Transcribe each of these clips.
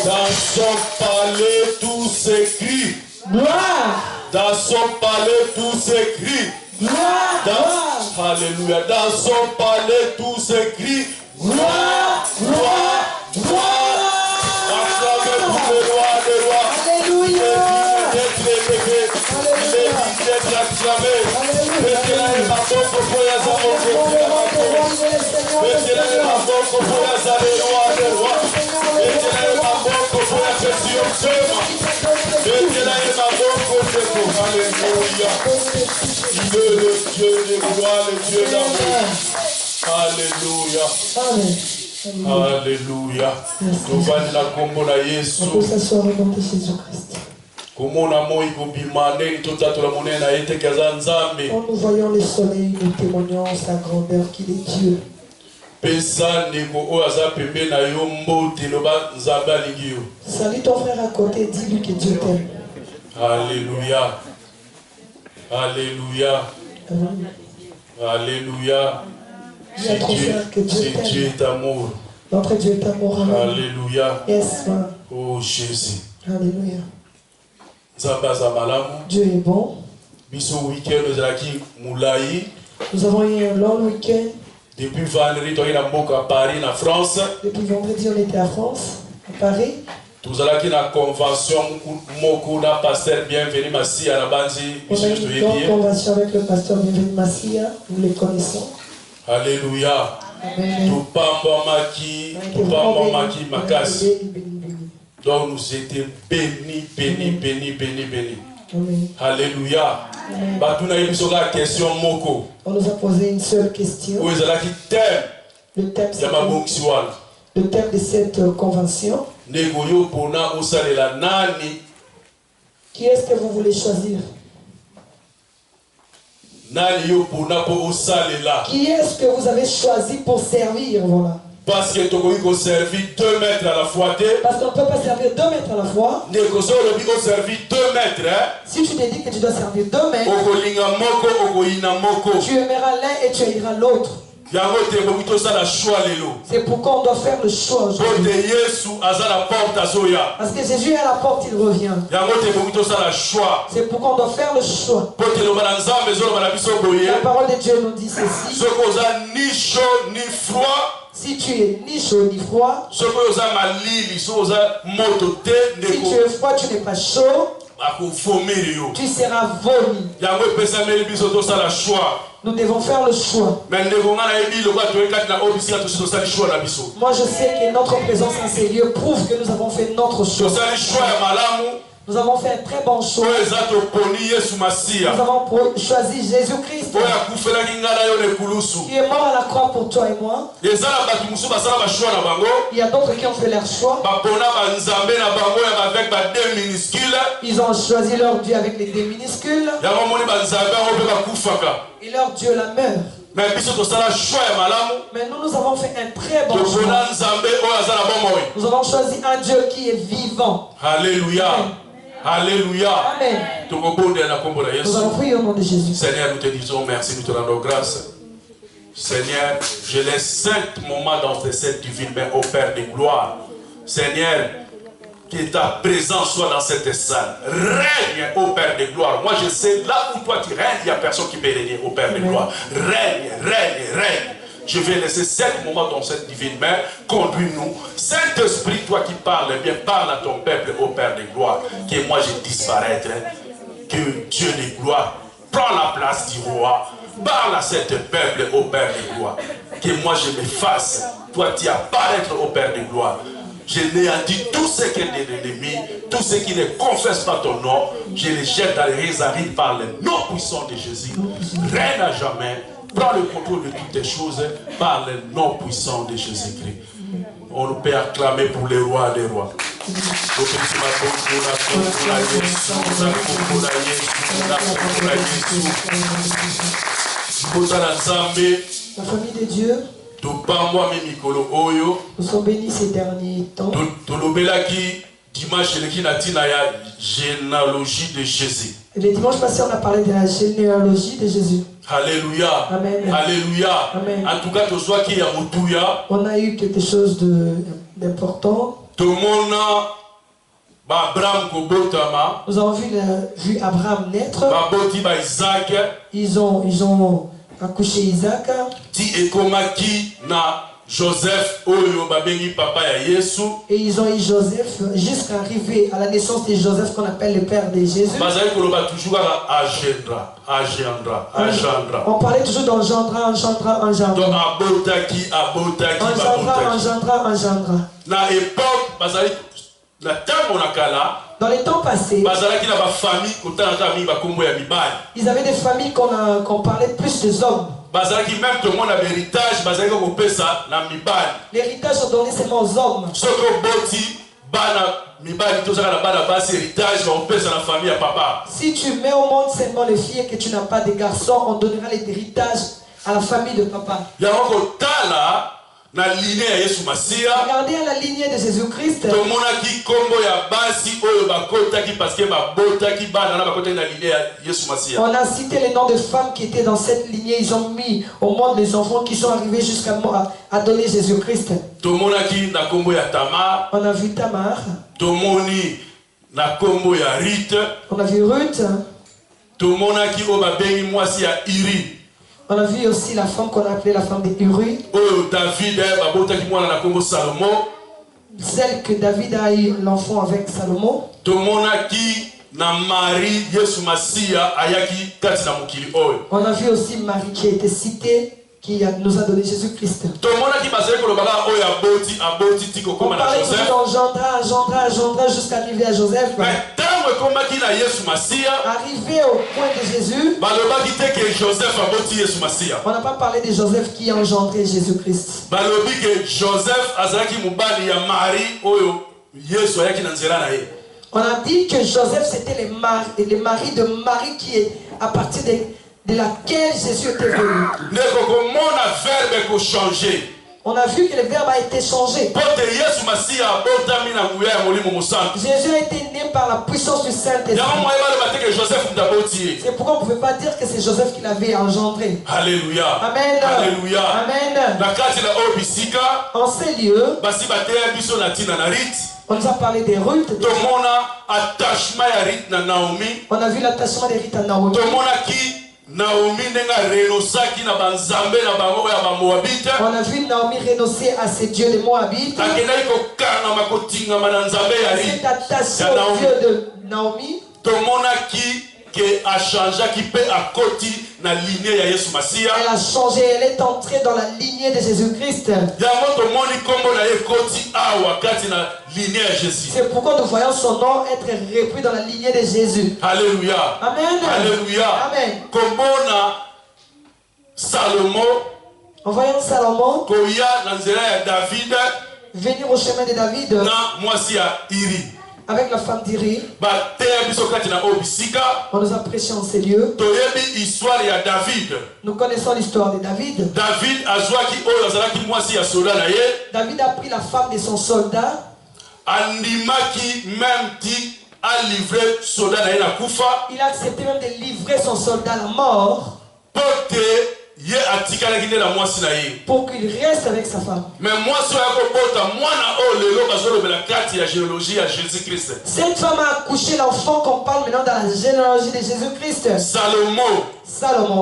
Dans son palais, tout s'écrit. Gloire. Dans son palais, tout s'écrit. Gloire. Alléluia. Dans son palais, tout s'écrit. Gloire. Gloire. Gloire. Acclamez pour le roi des rois. Alléluia. D'être élevé. Il est dit d'être acclamé. Mettez-la ma boque pour les amours. Mettez-la ma boque pour les rois des rois. Mettez-la ma boque pour la question seulement. Mettez-la ma boque pour le coup. Alléluia. Il est le Dieu de gloire, le Dieu d'amour. Alléluia. Alléluia. Nous allons la combo la Yesu. On peut s'asseoir au nom de Jésus-Christ. Quand nous voyons le soleil, nous témoignons sa grandeur qu'il est Dieu. Salut ton frère à côté, dis-lui que Dieu t'aime. Alléluia. Alléluia. Alléluia. C'est Dieu est amour. Notre Dieu est amour. Alléluia. Yes, oh Jésus. Alléluia. Dieu est bon. Nous avons eu un long week-end. Depuis vendredi, on est à Paris, en France. Depuis vendredi, on était à France, à Paris. Nous allons à la convention, Mokuna, pasteur bienvenu Massia, à la Banzi. On a eu une grande convention avec le pasteur bienvenu Massia, nous les connaissons. Alléluia. Amen. Donc nous étions bénis. Amen. Alléluia. On nous a posé une seule question. Le thème de cette convention. Qui est-ce que vous voulez choisir? Qui est-ce que vous avez choisi pour servir? Voilà. Parce que tu as servi 2 mètres à la fois. Parce qu'on ne peut pas servir 2 mètres à la fois. Tu servi 2 mètres. Si tu te dis que tu dois servir 2 mètres, tu aimeras l'un et tu haïras l'autre. C'est pourquoi on doit faire le choix aujourd'hui. Parce que Jésus est à la porte, il revient. C'est pourquoi on doit faire le choix. La parole de Dieu nous dit ceci. Si tu es ni chaud ni froid, si tu es froid, tu n'es pas chaud, tu seras vomi. Nous devons faire le choix. Moi je sais que notre présence en ces lieux prouve que nous avons fait notre choix. Nous avons fait un très bon choix. Nous avons choisi Jésus-Christ qui est mort à la croix pour toi et moi. Il y a d'autres qui ont fait leur choix. Ils ont choisi leur Dieu avec les D minuscules. Et leur Dieu la meurt. Mais nous avons fait un très bon choix. Nous avons choisi un Dieu qui est vivant. Alléluia. Alléluia. Amen. Nous allons prier au nom de Jésus. Seigneur, nous te disons merci, nous te rendons grâce. Seigneur, je laisse 5 moments dans cette divine main au Père de gloire. Seigneur, que ta présence soit dans cette salle. Règne au Père de gloire. Moi je sais, là où toi tu règnes, il n'y a personne qui peut régner au Père de gloire. Règne, règne, règne. Je vais laisser 5 moments dans cette divine main. Conduis-nous. Saint-Esprit, toi qui parles, bien parle à ton peuple, au Père de gloire. Que moi je disparaisse. Que Dieu de gloire prend la place du roi. Parle à cet peuple, au Père de gloire. Que moi je m'efface. Toi tu apparaître au Père de gloire. Je néantis tout ce qui est de l'ennemi, tout ce qui ne confesse pas ton nom. Je les jette dans les résaries par le nom puissant de Jésus. Règne à jamais. Prends le contrôle de toutes les choses par le nom puissant de Jésus-Christ. On nous peut acclamer pour les rois des rois. La famille de Dieu, nous sommes bénis ces derniers temps. Généalogie de Jésus. Et le dimanche passé, on a parlé de la généalogie de Jésus. Alléluia. Amen. Alléluia. Amen. En tout cas, tu sois qui a Moutouya. On a eu quelque chose d'important. Nous avons vu Abraham naître. Ils ont accouché Isaac. Joseph oyo babengi papa ya Yesu. Et ils ont eu Joseph jusqu'à arriver à la naissance de Joseph qu'on appelle le père de Jésus. On parlait toujours d'engendra. Na époque dans les temps passés, ils avaient des familles qu'on parlait plus des hommes. Même tout le monde a l'héritage, l'héritage est donné seulement aux hommes. Si tu mets au monde seulement les filles et que tu n'as pas de garçons, on donnera l'héritage à la famille de papa. Regardez à la lignée de Jésus-Christ. On a cité les noms de femmes qui étaient dans cette lignée. Ils ont mis au monde les enfants qui sont arrivés jusqu'à donner Jésus-Christ. On a vu Tamar. On a vu Ruth. On a vu aussi la femme qu'on a appelée la femme de Uri. Celle que David a eu l'enfant avec Salomon. On a vu aussi Marie qui a été citée, qui nous a donné Jésus-Christ. On parlait d'engendra jusqu'à arriver à Joseph. Arrivé au point de Jésus, on n'a pas parlé de Joseph qui a engendré Jésus-Christ. On a dit que Joseph c'était le mari de Marie qui est à partir de laquelle Jésus était venu. On a vu que le verbe a été changé. Jésus a été né par la puissance du Saint-Esprit. C'est pourquoi on ne pouvait pas dire que c'est Joseph qui l'avait engendré. Alléluia. Amen. Alléluia. Amen. En ces lieux, on nous a parlé des Ruth. On a vu l'attachement des Ruth à Naomi. On a vu Naomi renoncer à ses dieux de Moabite. C'est attaché au Dieu de Naomi. Elle a changé, elle est entrée dans la lignée de Jésus-Christ. C'est pourquoi nous voyons son nom être repris dans la lignée de Jésus. Alléluia. Amen. Alléluia. Amen. En voyant Salomon venir au chemin de David avec la femme d'Iri, on nous a prêché en ces lieux. Nous connaissons l'histoire de David. David a pris la femme de son soldat. Il a accepté même de livrer son soldat à la mort pour qu'il reste avec sa femme. Cette femme a accouché l'enfant qu'on parle maintenant dans la généalogie de Jésus-Christ. Salomon.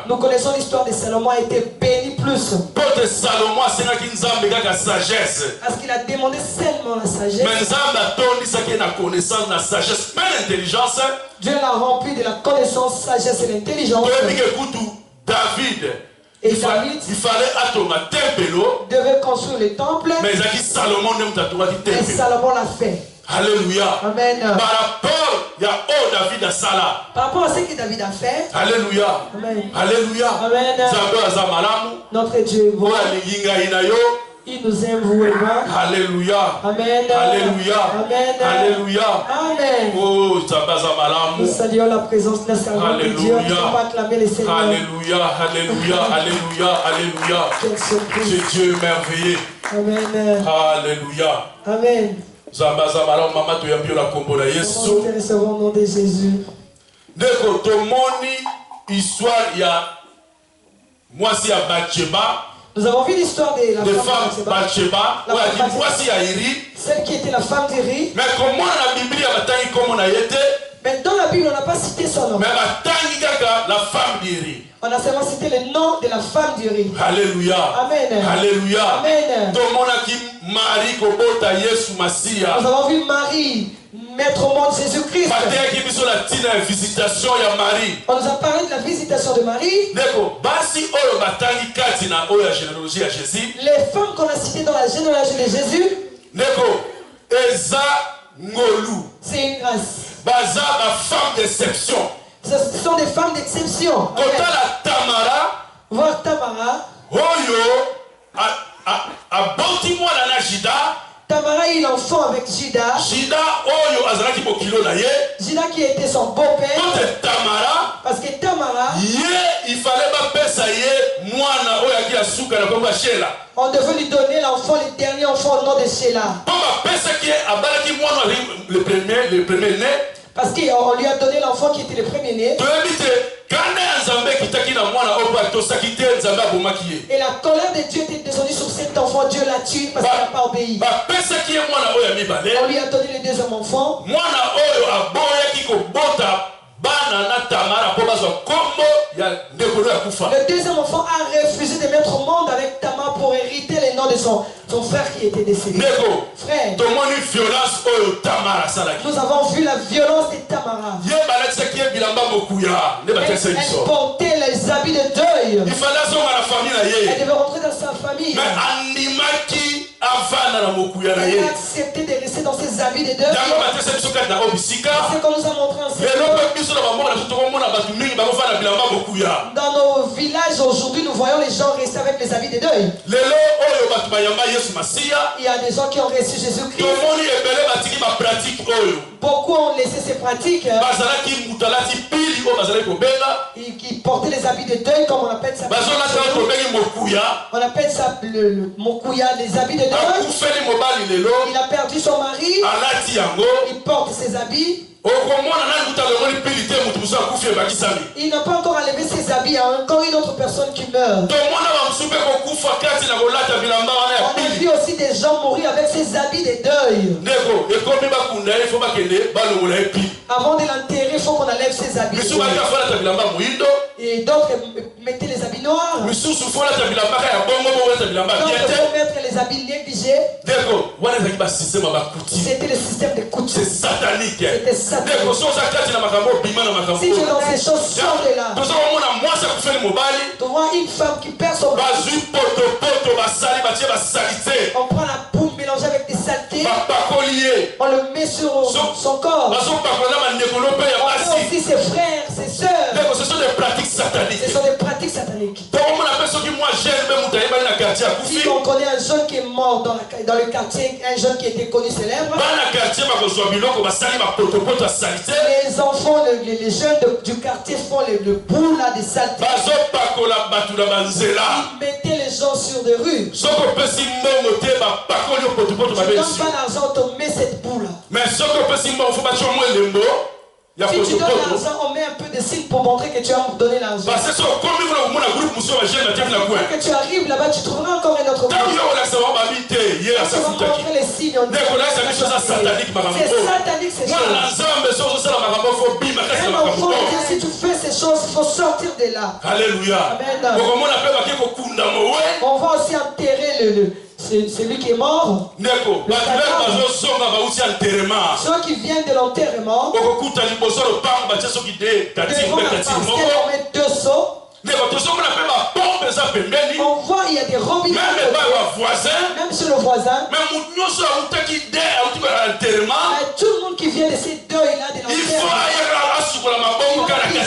Nous connaissons l'histoire de Salomon, a été béni plus. Parce qu'il a demandé seulement la sagesse. Dieu l'a rempli de la connaissance, sagesse et l'intelligence. Et David devait construire le temple. Et Salomon l'a fait. Alléluia. Amen. Par rapport à ce que David a fait. Alléluia. Amen. Alléluia. Amen. Notre Dieu est bon. Il nous aime, vous et moi. Alléluia. Amen. Alléluia. Amen. Alléluia. Amen. Oh, nous saluons la présence de servant de Dieu. Nous allons acclamer les Seigneurs. Alléluia. Alléluia. Alléluia. Alléluia. C'est Dieu merveilleux. Amen. Alléluia. Amen. Nous recevons au nom de Jésus. Histoire, il y a moi, si à Bathsheba. Nous avons vu l'histoire de la femme de Bathsheba, celle qui était la femme d'Éri. Mais comment la Bible a été? Mais dans la Bible, on n'a pas cité son nom. Mais la femme d'Éri. On a seulement cité le nom de la femme d'Éri. Alléluia. Amen. Alléluia. Amen. Nous avons vu Marie mettre au monde Jésus-Christ. On nous a parlé de la visitation de Marie. Les femmes qu'on a citées dans la généalogie de Jésus, c'est une grâce. Femme d'exception. Ce sont des femmes d'exception. Voir Tamara. Tamara a eu l'enfant avec Juda. Juda qui était son beau-père. Parce que Tamara, il fallait on devait lui donner l'enfant, le dernier enfant au nom de Sheila. Le premier né. Parce qu'on lui a donné l'enfant qui était le premier né. Et la colère de Dieu était descendue sur cet enfant. Dieu l'a tué parce qu'il n'a pas obéi. On lui a donné le deuxième enfant. Le deuxième enfant a refusé de mettre au monde avec Tamar pour hériter les noms de son frère qui était décédé. Frère, nous avons vu la violence de Tamara. Elle portait les habits de deuil. Elle devait rentrer dans sa famille. Elle a accepté de rester dans ses habits de deuil. C'est qu'on nous a montré en dans nos villages aujourd'hui, nous voyons les gens rester avec les habits de deuil. Il y a des gens qui ont reçu Jésus-Christ. Beaucoup ont laissé ces pratiques. Et qui portaient les habits de deuil, comme on appelle ça. On appelle ça le mokuya, les habits de deuil. Il a perdu son mari. Il porte ses habits. Il n'a pas encore enlevé ses habits. Il y a encore une autre personne qui meurt. On a vu aussi des gens mourir avec ses habits de deuil. Avant de l'enterrer, il faut qu'on enlève ses habits de deuil. Et d'autres mettaient les habits noirs. D'autres vont mettre les habits négligés. C'était le système de coutume. C'est satanique. C'était satanique. Si tu es dans ces choses, sors de là. Tu vois une femme qui perd son mari. On prend la poule mélangée avec des saletés. On le met sur son corps. On fait aussi ses frères, ses soeurs. Ce sont des pratiques sataniques. Ce sont des pratiques sataniques. Si on connaît un jeune qui est mort dans le quartier, un jeune qui était connu célèbre, les enfants, les jeunes du quartier font le bout là des saletés. Ils mettaient les gens sur des rues. Tu donnes pas l'argent, on te met cette boue là. Si tu donnes l'argent, on met un peu de signe pour montrer que tu as donné l'argent. Quand tu arrives là-bas, tu trouveras encore un autre groupe. Tu vas montrer les signes. C'est satanique ces choses. Un enfant, si tu fais ces choses, il faut sortir de là. Alléluia. Amen. On va aussi enterrer celui qui est mort. Ceux qui viennent de l'enterrement, devant la pasteur, on met 2 seaux. On voit il y a des robinets. Même chez le voisin. Tout le monde qui vient de ces deuils là de l'enterrement, il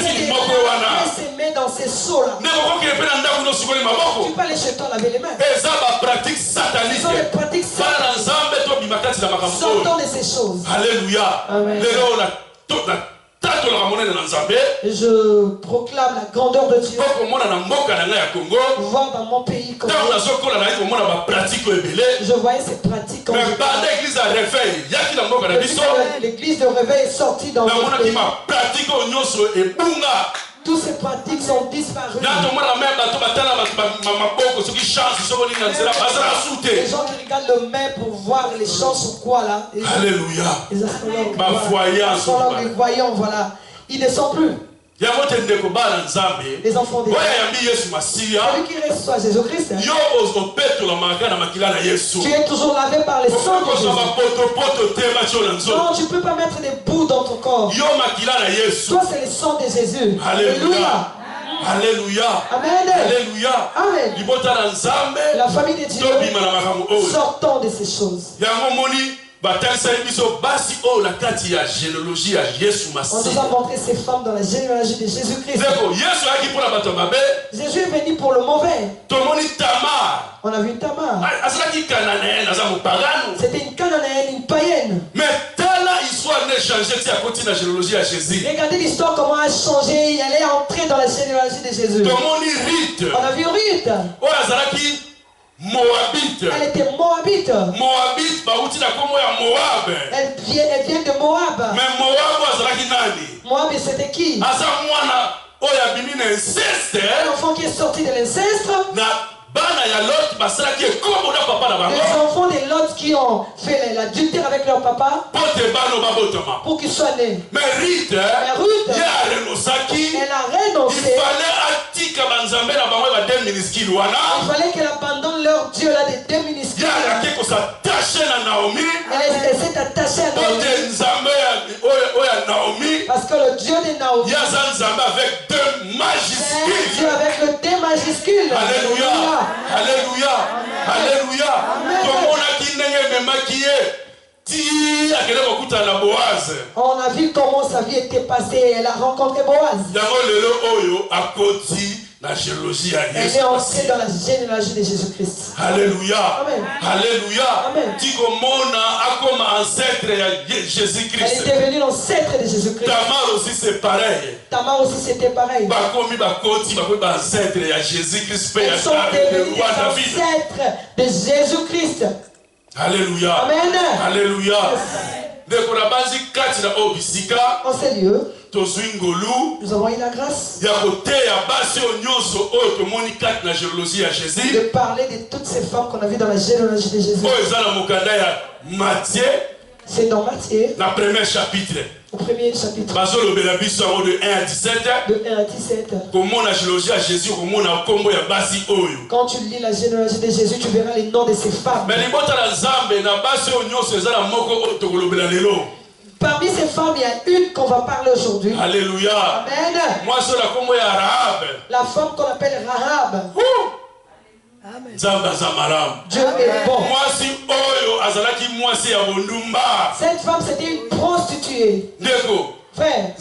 se met dans ces seaux là. Tu peux aller chez toi laver les mains. Ce sont des pratiques sataniques. Sortons de ces choses. Alléluia. Amen. Je proclame la grandeur de Dieu. Voir dans mon pays Congo, je voyais ces pratiques. L'église de réveil est sortie dans mon pays. Toutes ces pratiques sont disparues. Les gens qui regardent le main pour voir les chances ou quoi là. Alléluia. Les astrologues, les voyants, voilà. Ils ne sont plus. Les enfants des celui qui reçoit Jésus-Christ, tu es toujours lavé par les sangs de Jésus. Non, tu ne peux pas mettre des bouts dans ton corps. Toi, c'est le sang de Jésus. Alléluia. Alléluia. Amen. Alléluia. Amen. La famille de Dieu, sortons de ces choses. On nous a montré ces femmes dans la généalogie de Jésus-Christ. Jésus est venu pour le mauvais. On a vu Tamar. C'était une cananéenne, une païenne. Regardez l'histoire, comment elle a changé. Elle est entrée dans la généalogie de Jésus. On a vu Ruth. Moabite. Elle était Moabite. Moabite, elle vient de Moab. Mais Moab, Moab, c'était qui? Un enfant qui est sorti de l'inceste. Les enfants de Lot qui ont fait l'adultère avec leur papa pour qu'ils soient nés. Mais Ruth, elle a renoncé. Il fallait qu'elle abandonne leur Dieu là des deux minuscules. Elle s'est attachée à Naomi. Parce que le Dieu de Naomi avec deux majuscules. Dieu avec le D majuscule. Alléluia. Alléluia. Alléluia. On a vu comment sa vie était passée. Elle a rencontré Boaz. Elle est entrée dans la généalogie de Jésus-Christ. Alléluia. Amen. Alléluia. Amen. Elle est devenue l'ancêtre de Jésus-Christ. Tamar aussi c'est pareil. Tamar aussi c'était pareil. Ils sont devenus des ancêtres de Jésus-Christ. Alléluia. Amen. Alléluia. En ces lieux, nous avons eu la grâce de parler de toutes ces femmes qu'on a vues dans la généalogie de Jésus. C'est dans Matthieu, le premier chapitre. Au premier chapitre. De 1 à 17. De 1 à 17. Quand tu lis la généalogie de Jésus, tu verras les noms de ces femmes. Parmi ces femmes, il y a une qu'on va parler aujourd'hui. Alléluia. Amen. La femme qu'on appelle Rahab. Amen. Dieu est bon. Cette femme, c'était une prostituée. Frère,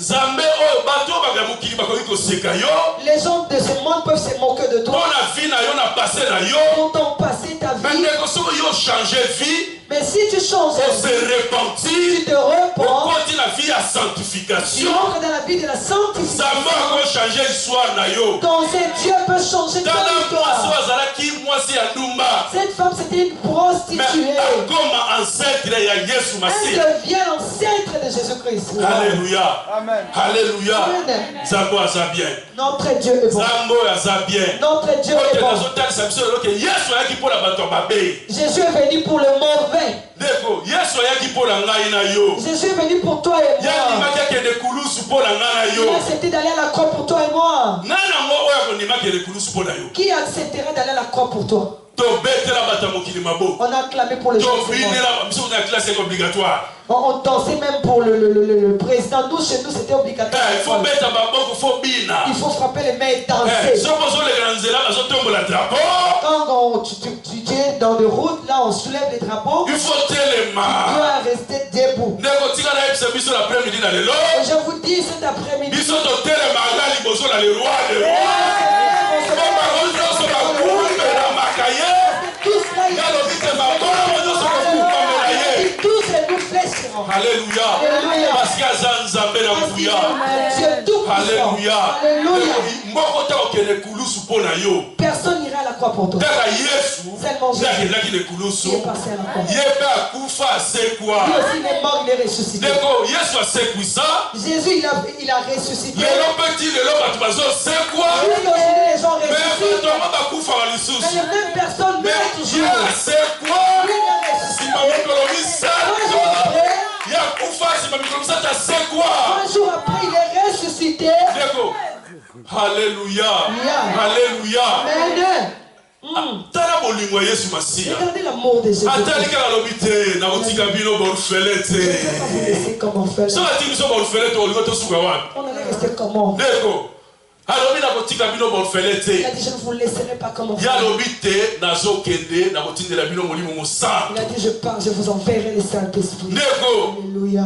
les gens de ce monde peuvent se moquer de toi. Pour ton passé, ta vie. Mais si tu changes, tu te repens, tu entres dans la vie de la sanctification. Donc Dieu peut changer ton histoire. Cette femme, c'était une prostituée. Elle devient l'ancêtre de Jésus-Christ. Alléluia. Amen. Alléluia. Notre Dieu est bon. Notre Dieu est bon. Jésus est venu pour le mauvais. Jésus est venu pour toi et moi. Il a accepté d'aller à la croix pour toi et moi. Qui acceptera d'aller à la croix pour toi? On a clamé pour les gens. On dansait même pour le président. Nous, chez nous, c'était obligatoire. Il faut frapper les mains et danser. Quand tu es dans les routes, là, on soulève les drapeaux. Tu dois rester debout. Et je vous dis cet après-midi. Tous et nous fléchirons. puissant. Alléluia. Parce qu'il y a Zanzambe na Bouya. Dieu tout puissant. Alléluia. Personne n'ira à la croix pour toi. Seulement Jésus. Il est passé à la croix. Lui aussi il est mort, il est ressuscité. Jésus il a ressuscité. Lui aujourd'hui les gens ressuscitent. Mais les mêmes personnes meurent toujours. Un jour après, il est ressuscité. Alléluia. Alléluia. Amen. Regardez l'amour de Jésus. On ne allait rester comment? Il a dit, je ne vous laisserai pas comme enfant. Il a dit, je pars, je vous enverrai le Saint-Esprit. Alléluia.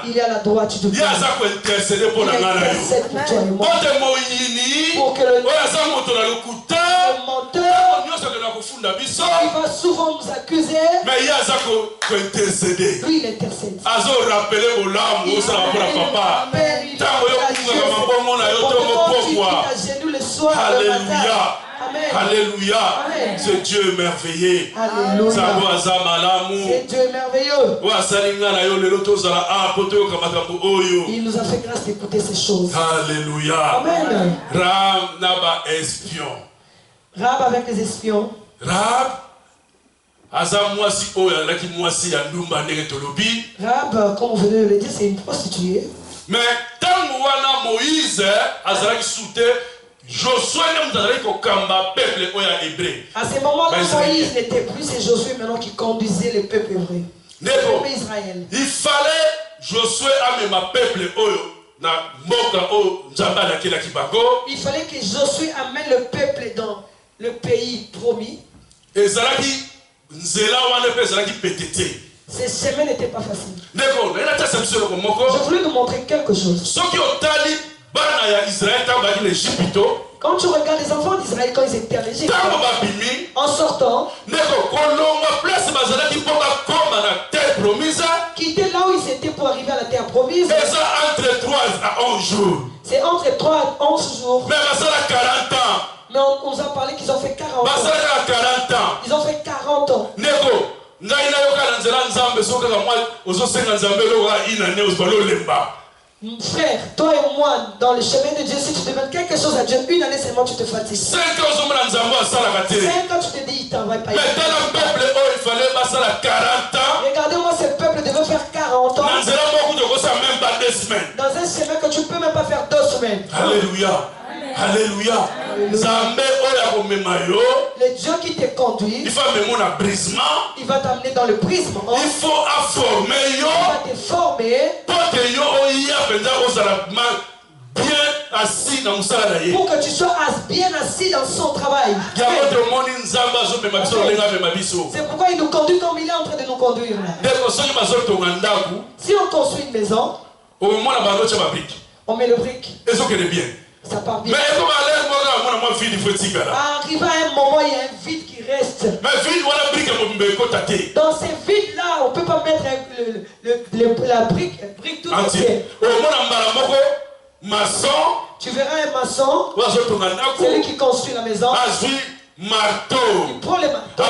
Il est à la droite du Père. Il intercède pour toi et moi. Pour que le menteur, il va souvent nous accuser. Lui, il intercède. Alléluia. Alléluia. C'est Dieu merveilleux. Alléluia. C'est Dieu merveilleux. Il nous a fait grâce d'écouter ces choses. Alléluia. Amen. Rahab naba espion. Rahab avec les espions. Rahab, comme on venait de le dire, c'est une prostituée. Mais tant que Moïse a sauté, Josué peuple hébreu. À ce moment-là, Moïse n'était plus, c'est Josué maintenant qui conduisait le peuple hébreu. Israël. Il fallait Josué amener ma peuple il fallait que Josué amène le peuple dans le pays promis. Et ces chemins n'étaient pas faciles. Je voulais nous montrer quelque chose. Quand tu regardes les enfants d'Israël quand ils étaient en Égypte, en sortant, quitter là où ils étaient pour arriver à la terre promise, entre 3 à 11 jours. C'est entre 3 à 11 jours. Mais 40 ans. Mais on nous a parlé qu'ils ont fait 40 ans. Ils ont fait 40 ans. Frère, toi et moi, dans le chemin de Dieu, si tu demandes quelque chose à Dieu, une année seulement tu te fatigues. 5 ans tu te dis, il t'en va pas. Regardez-moi, ce peuple devait faire 40 ans. Dans un chemin que tu ne peux même pas faire 2 semaines. Alléluia. Alléluia. Le Dieu qui te conduit, il va t'amener dans le prisme. Il faut former. Il va te former pour que tu sois bien assis dans son travail. C'est pourquoi il nous conduit comme il est en train de nous conduire là. Si on construit une maison, on met le brique. Ça part bien. Arrivé à un moment, il y a un vide qui reste. Dans ces vides-là, on ne peut pas mettre la brique tout entière. Tu verras un maçon, celui qui construit la maison. Il prend les marteaux.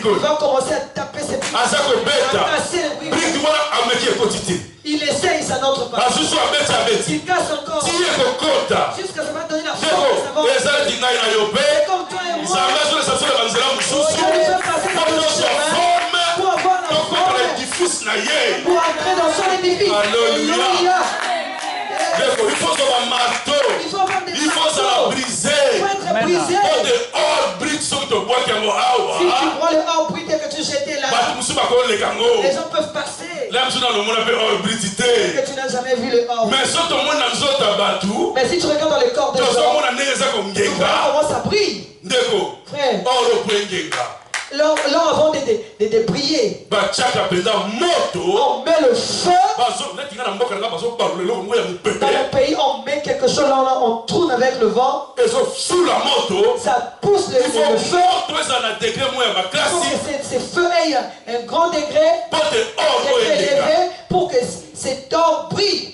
Il va commencer à taper ses briques. À casser les briques. Il essaye, ça n'entre pas. Il casse encore. Jusqu'à ce que ça va donner la force. Et comme toi et moi, il va passer dans le chemin pour avoir la forme, pour entrer dans son édifice. Alléluia. Il faut avoir des marteaux. Il faut briser. Il faut être brisé. Si tu prends le hors brique et que tu jettes là, les gens peuvent passer. Que tu n'as jamais vu le hors. Mais si tu regardes dans le corps des gens, tu vois comment ça brille. Frère, l'or avant de briller, on met le feu. Dans le pays, on met quelque chose là, on tourne avec le vent. Ça pousse le feu. Ce feu est mis un grand degré élevé pour que cet or brille.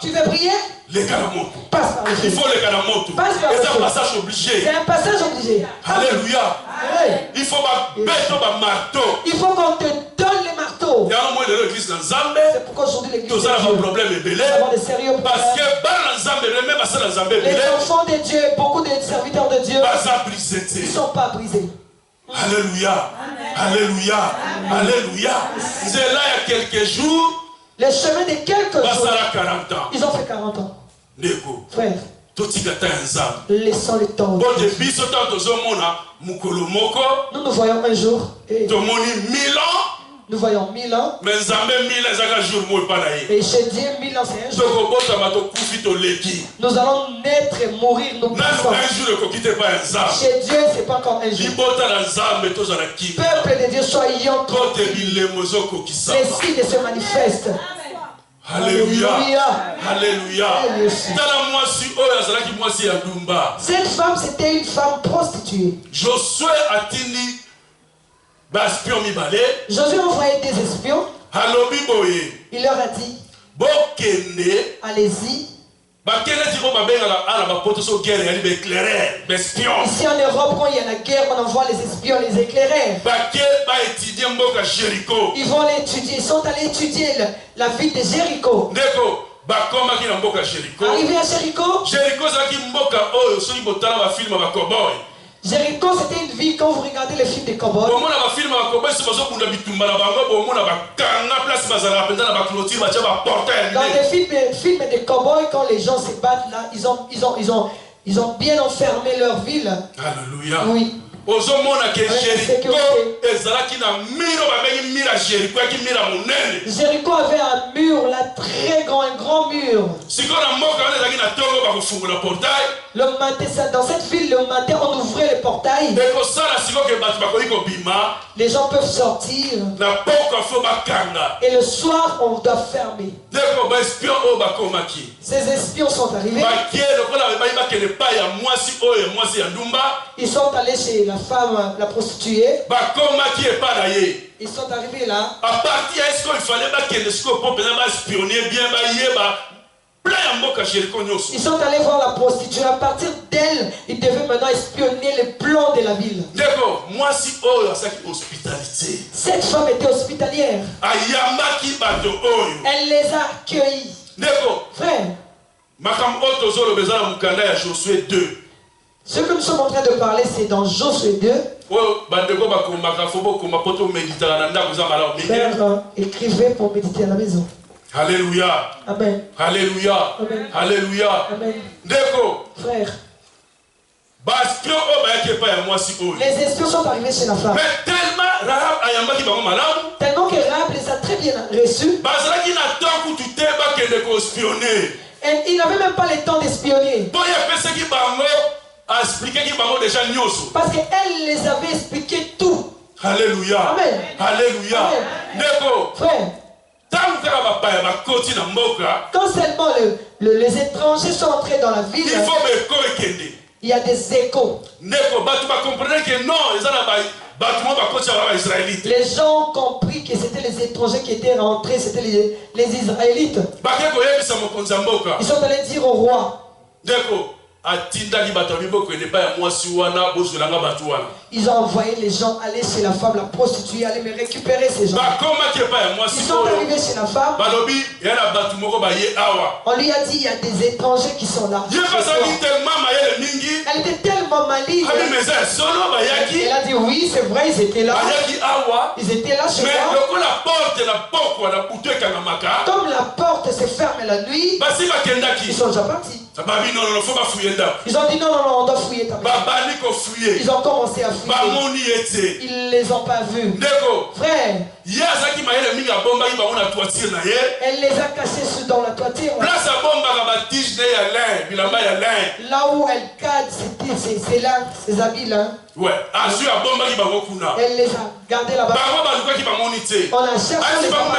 Tu veux briller? Passe par le feu. Il faut les canamoto. C'est un passage obligé. C'est un passage obligé. Alléluia. Il faut marteau. Il faut qu'on te donne les marteaux. C'est pourquoi aujourd'hui l'église nous avons des sérieux problèmes. Les enfants de Dieu, beaucoup de serviteurs de Dieu, ils ne sont pas brisés. Alléluia. Alléluia. Alléluia. C'est là il y a quelques jours. Le chemin de quelques jours. 40 ans. Ils ont fait 40 ans. Frère. Laissons le temps. Nous nous voyons un jour. Nous voyons 1000 ans. Et chez Dieu, 1000 ans, c'est un jour. Nous allons naître et mourir, nous passons. Chez Dieu, ce n'est pas encore un jour. Peuple de Dieu, soyons les signes se manifestent. Alléluia. Alléluia. Cette femme, c'était une femme prostituée. Josué atini baspion mibale. Josué envoyait des espions. Il leur a dit, allez-y. Ici en Europe, quand il y a la guerre, on envoie les espions, les éclaireurs. Ils vont l'étudier, ils sont allés étudier la ville de Jéricho. Arrivé à Jéricho, Jéricho, c'était une ville, quand vous regardez les films des cowboys. Dans les films des cowboys, quand les gens se battent là, ils ont bien enfermé leur ville. Alléluia. Oui. Jéricho avait un mur là, très grand, un grand mur. Le matin, dans cette ville, le matin, on ouvrait le portail. Les gens peuvent sortir. Et le soir, on doit fermer. Ces espions sont arrivés. Ils sont allés chez la femme, la prostituée. Ils sont arrivés là. Ils sont allés voir la prostituée. À partir d'elle, ils devaient maintenant espionner les plans de la ville. Cette femme était hospitalière. Elle les a accueillis. Frère, ce que nous sommes en train de parler, c'est dans Josué 2. Frère, écrivez pour méditer à la maison. Alléluia. Amen. Alléluia. Amen. Alléluia. Amen. Frère, les espions sont arrivés chez la femme. Tellement que Rahab les a très bien reçus. Et il n'avait même pas le temps d'espionner. Parce qu'elle les avait expliqué tout. Alléluia. Amen. Alléluia. Frère, quand seulement les étrangers sont entrés dans la ville, il y a des échos. Les gens ont compris que c'était les étrangers qui étaient rentrés, c'était les Israélites. Ils sont allés dire au roi. Ils ont envoyé les gens aller chez la femme, la prostituée, aller me récupérer ces gens. Ils sont arrivés chez la femme. On lui a dit, il y a des étrangers qui sont là. Elle était tellement maligne. Elle a dit, oui, c'est vrai, ils étaient là. Ils étaient là chez moi. Comme la porte se ferme la nuit, ils sont déjà partis. Ils ont dit non, on doit fouiller ta maison. Ils ont commencé à fouiller. Ils ne les ont pas vus. Frère, elle les a cachés dans la toiture. Là où elle cadre c'est là, ces habits là. Ouais, elle les a gardés là-bas. On a cherché les femmes.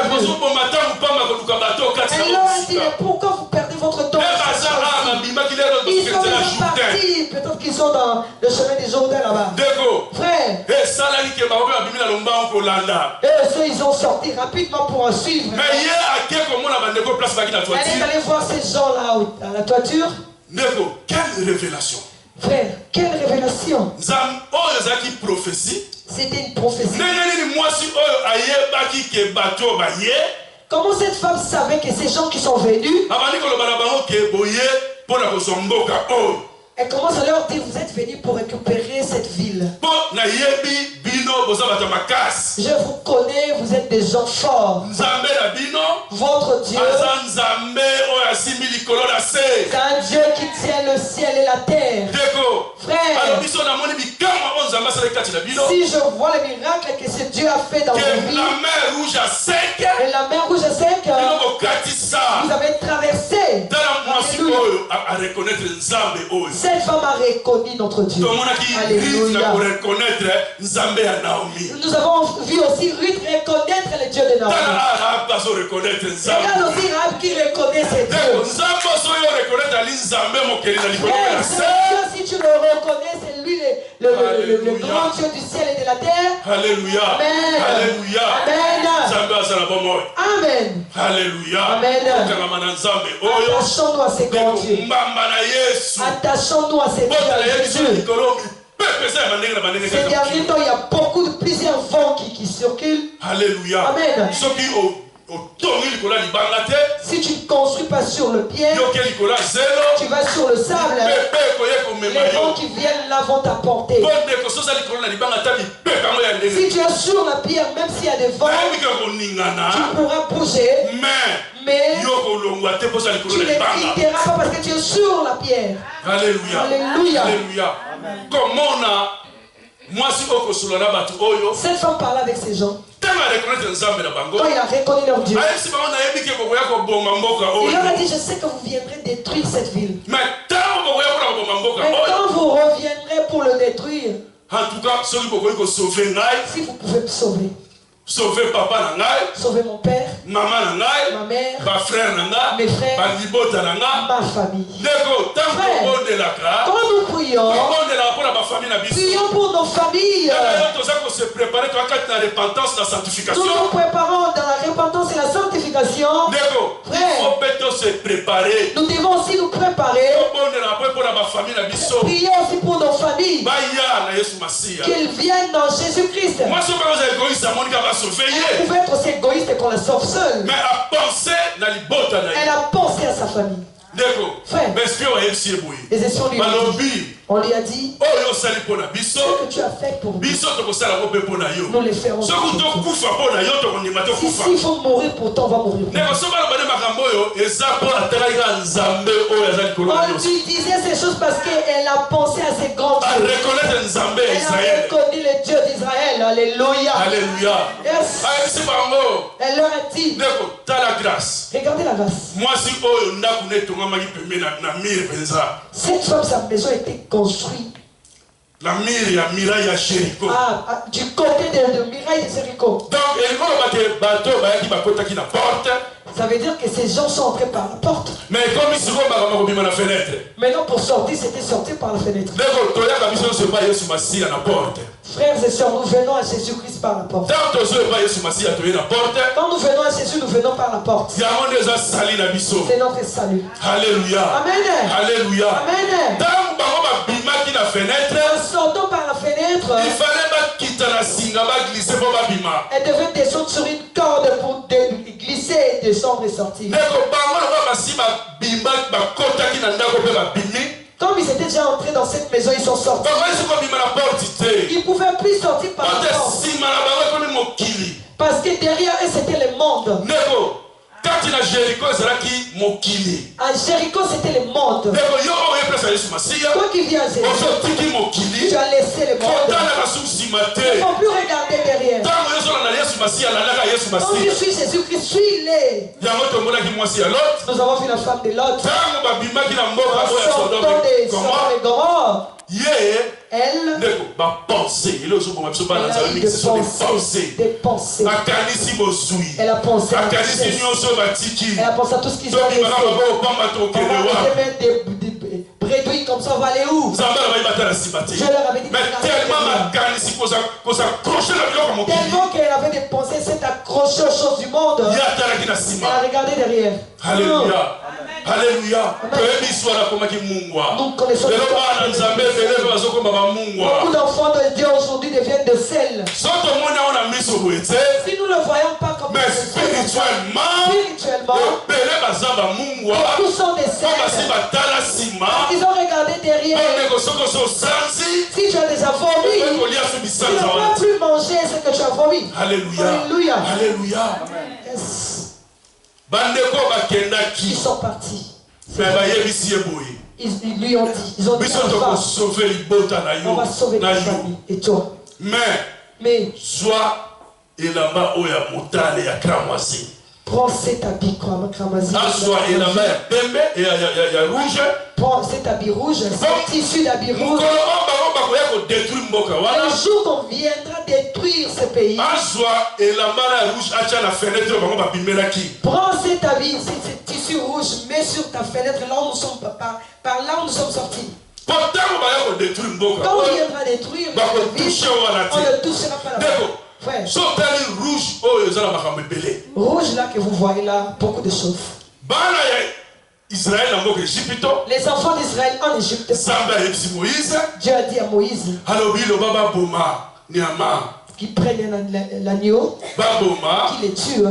Elle leur a dit, mais pourquoi vous perdez votre temps? Ils sont déjà partis. Peut-être qu'ils sont dans le chemin des Jourdains là-bas. Frère, ceux ils ont sorti rapidement pour suivre. Elle est allée voir ces gens-là à la toiture. Quelle révélation. Frère, quelle révélation. C'était une prophétie. Comment cette femme savait que ces gens qui sont venus, elle commence à leur dire, vous êtes venus pour récupérer cette ville. Je vous connais, vous êtes des gens forts. Votre Dieu, c'est un Dieu qui tient le ciel et la terre. Frère, si je vois le miracle que ce Dieu a fait dans vos vies, la mer rouge à sec, et la mer rouge à sec, vous avez traversé. Cette femme a reconnu notre Dieu. Alléluia. Nous avons vu aussi Ruth reconnaître le Dieu de Naomi. Regarde aussi Rahab qui reconnaît ses dieux. Si tu le reconnais, c'est lui le grand Dieu du ciel et de la terre. Alléluia. Amen. Alléluia. Amen. Amen. Alléluia. Amen. Attachons-nous à ces grands dieux. Attachons-nous à ces dieux. Ces derniers temps, il y a plusieurs vents qui circulent. Alléluia. Amen. Si tu ne construis pas sur le pied, tu vas sur le sable. Les vents qui viennent là vont t'apporter. Si tu es sur la pierre, même s'il y a des vents, tu pourras bouger. Mais tu ne les quitteras pas parce que tu es sur la pierre. Alléluia. Alléluia. Alléluia. Comment on a cette femme parlait avec ces gens. Quand il a reconnu leur Dieu, il leur a dit, je sais que vous viendrez détruire cette ville. Mais quand vous reviendrez pour le détruire, en tout cas, si vous pouvez me sauver, sauver papa nangai, sauver mon père, maman nangai, ma mère, ma frère nangai, mes frères, ma famille. Quand nous prions, prions pour nos familles. Nous nous préparons dans la repentance et la sanctification. Frère, nous devons aussi nous préparer. Prier aussi pour nos familles. Qu'ils viennent dans Jésus-Christ. Elle pouvait être aussi égoïste qu'on la sauve seule. Mais elle a pensé à sa famille. Frère, les espions on lui a dit, ce que tu as fait pour nous, nous les ferons. S'il faut mourir pour toi, on va mourir. On lui disait ces choses parce qu'elle a pensé à ses grands dieux. Elle a reconnu le Dieu d'Israël. Alléluia. Alléluia. Yes. Elle leur a dit, regardez la grâce. Cette femme, sa maison était construite. La muraille à Jéricho. Du côté de muraille de Jéricho. Donc, ça veut dire que ces gens sont entrés par la porte. Mais comme ils sont par la fenêtre. Maintenant pour sortir, c'était sortir par la fenêtre. Frères et sœurs, nous venons à Jésus-Christ par la porte. Quand nous venons à Jésus, nous venons par la porte. C'est notre salut. Alléluia. Amen. Alléluia. Amen. En sortant par la fenêtre, elle devait descendre sur une corde pour glisser, descendre et sortir. Comme ils étaient déjà entrés dans cette maison, ils sont sortis. Ils ne pouvaient plus sortir par la porte. Parce que derrière eux, c'était le monde. À Jéricho, c'était le monde. Toi qui viens à Jéricho, tu as laissé le monde. Il ne faut plus regarder derrière. Quand je suis Jésus-Christ, suis-les. Nous avons vu la femme de Lot. En sortant des Gomorrhe. Elle a eu des pensées. Elle a pensé à elle a pensé à tout ce qui s'est passé. On va mettre des bredouilles comme ça, on va aller où? Je leur avais dit, mais tellement qu'elle avait des pensées, s'est accrochée aux choses du monde. Elle a regardé derrière. Alléluia. Alléluia. Nous connaissons beaucoup d'enfants de Dieu aujourd'hui deviennent de sel. Si nous ne le voyons pas comme spirituellement, tous sont des sels. Ils ont regardé derrière. Si tu as déjà vomi, tu ne peux plus manger ce que tu as vomi. Alléluia. Alléluia. Alléluia. Yes. Ils sont partis. Ils lui ont dit, ils ont dit, on va sauver ta famille et toi. Mais sois prends cet habit cramoisi. Prends cet habit rouge, cet tissu d'habit rouge. Le jour qu'on viendra détruire ce pays, prends cet habit, cet tissu rouge, mets sur ta fenêtre là où nous sommes, par là où nous sommes sortis. Quand on viendra détruire le pays, on ne touchera pas la main. Rouge là que vous voyez là, beaucoup de choses. Les enfants d'Israël en Égypte, Dieu a dit à Moïse qu'ils prennent l'agneau, qu'ils les tuent,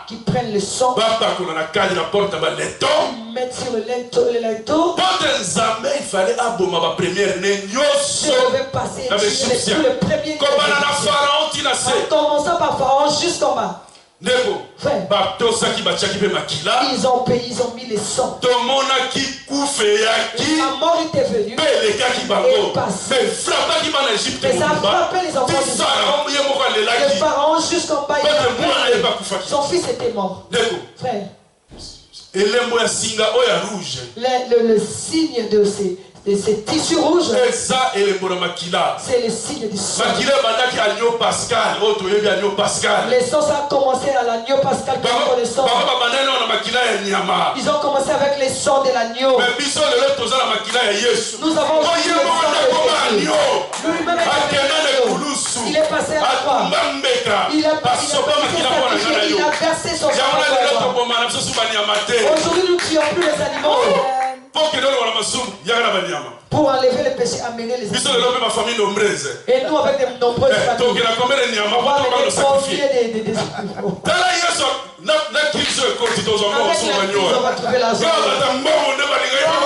qu'ils prennent le sang, qu'ils mettent sur le linteau. Il fallait passer le premier, en commençant par Pharaon jusqu'en bas. Frère, ils ont mis les sangs. La mort était venue et passée. Mais ça a frappé les enfants d'Israël. Le Pharaon jusqu'en bas, son fils était mort. Frère, le signe de ces tissus rouges, c'est le signe du sang. Les sangs, ça a commencé à l'agneau pascal que nous connaissons. Ils ont commencé avec les sangs de l'agneau. Nous avons vu le sang de Jésus. Lui-même il est passé à la croix. Il a versé son sang. Aujourd'hui, nous ne tuons plus les animaux. Pour enlever les péchés, amener les animaux. Et nous, avec de nombreuses familles, on va les confier des animaux. Avec l'Église, on va trouver l'argent. On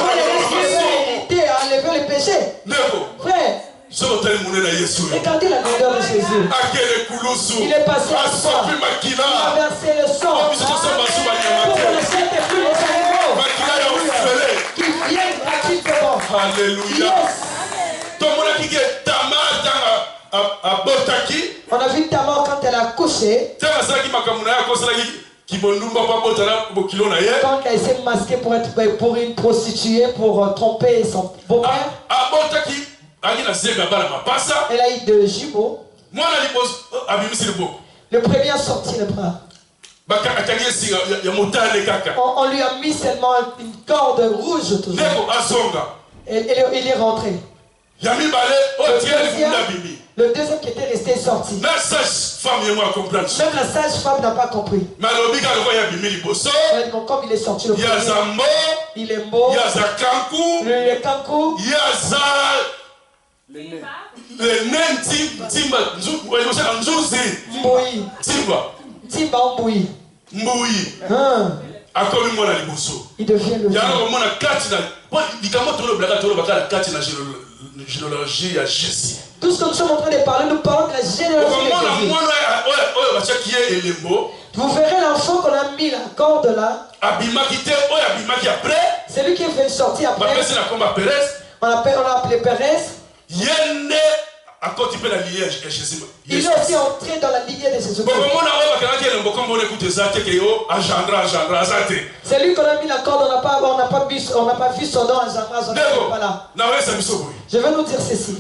va les enlever les péchés. Frère, regardez la grandeur de Jésus. Il est passé à soi. Il a versé le sang pour que ne soient plus les animaux qui viennent gratuitement. Alléluia. On a vu Tamar quand elle a couché. Quand elle s'est masquée pour une prostituée, pour tromper son beau-père. Elle a eu 2 jumeaux. Le premier a sorti le bras. On lui a mis seulement une corde rouge toujours. Et il est rentré. Le deuxième qui était resté est sorti. Même la sage-femme n'a pas compris. Comme il est sorti le premier, il est mort. Le kankou. Il devient le tout ce que nous sommes en train de parler, nous parlons de la généalogie de Jésus. Vous verrez l'enfant qu'on a mis la corde là. C'est lui qui est venu sortir après. On l'a appelé Pérez. Il est aussi entré dans la lignée de Jésus. C'est lui qu'on a mis la corde, on n'a pas vu son nom à Jean-Ras, on n'est pas là. Je vais nous dire ceci.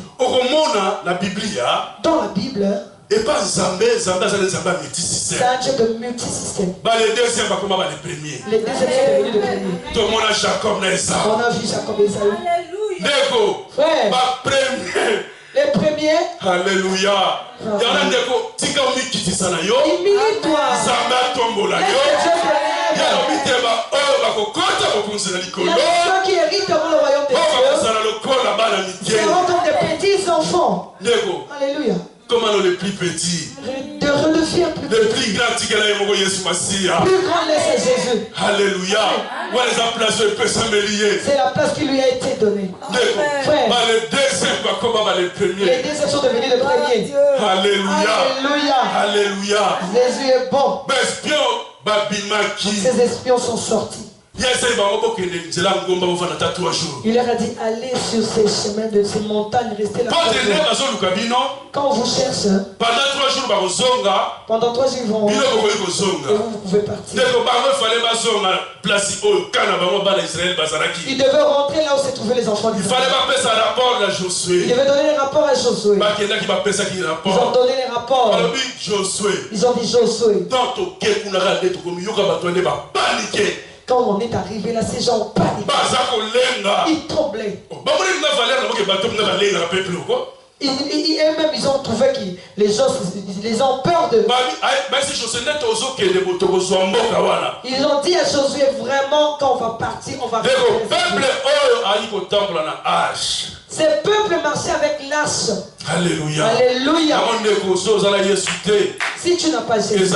Dans la Bible, Et pas Zambé, Zambé, c'est multisystème. C'est un Dieu de multisystème. Les deuxièmes, comment les premiers. Les deuxièmes sont devenus les premiers. Tout le monde a Jacob et Esaü. On a vu Jacob et Esaü. Alléluia. Frère. Les premiers. Alléluia. Il y en a des gens qui ont mis qui disent ça. Humilie-toi. Zambé tombe là. Il y a ceux qui héritent le royaume de Dieu. Seront comme des petits enfants. Alléluia. Comment les plus petits, de redevenir plus les plus grands, plus grand laisse Jésus. Alléluia. C'est la place qui lui a été donnée. Frère, les deuxièmes sont devenus les premiers. Alléluia. Alléluia. Alléluia. Jésus est bon. Ces espions sont sortis. Il leur a dit, allez sur ces chemins de ces montagnes, restez là. Quand on vous cherche, pendant 3 jours ils vont, et vous pouvez partir. Ils devaient rentrer là où se trouvaient les enfants d'Israël. Ils devaient donner les rapports à Josué. Ils ont donné les rapports. Ils ont dit Josué. Quand on est arrivé là, ces gens ont paniqué. Ils tremblaient. Eux-mêmes, ils ont trouvé que les gens ont peur de. Ils ont dit à Josué, vraiment, quand on va partir, on va faire. Ces peuples marchaient avec l'arche. Alléluia. Alléluia. Si tu n'as pas Jésus,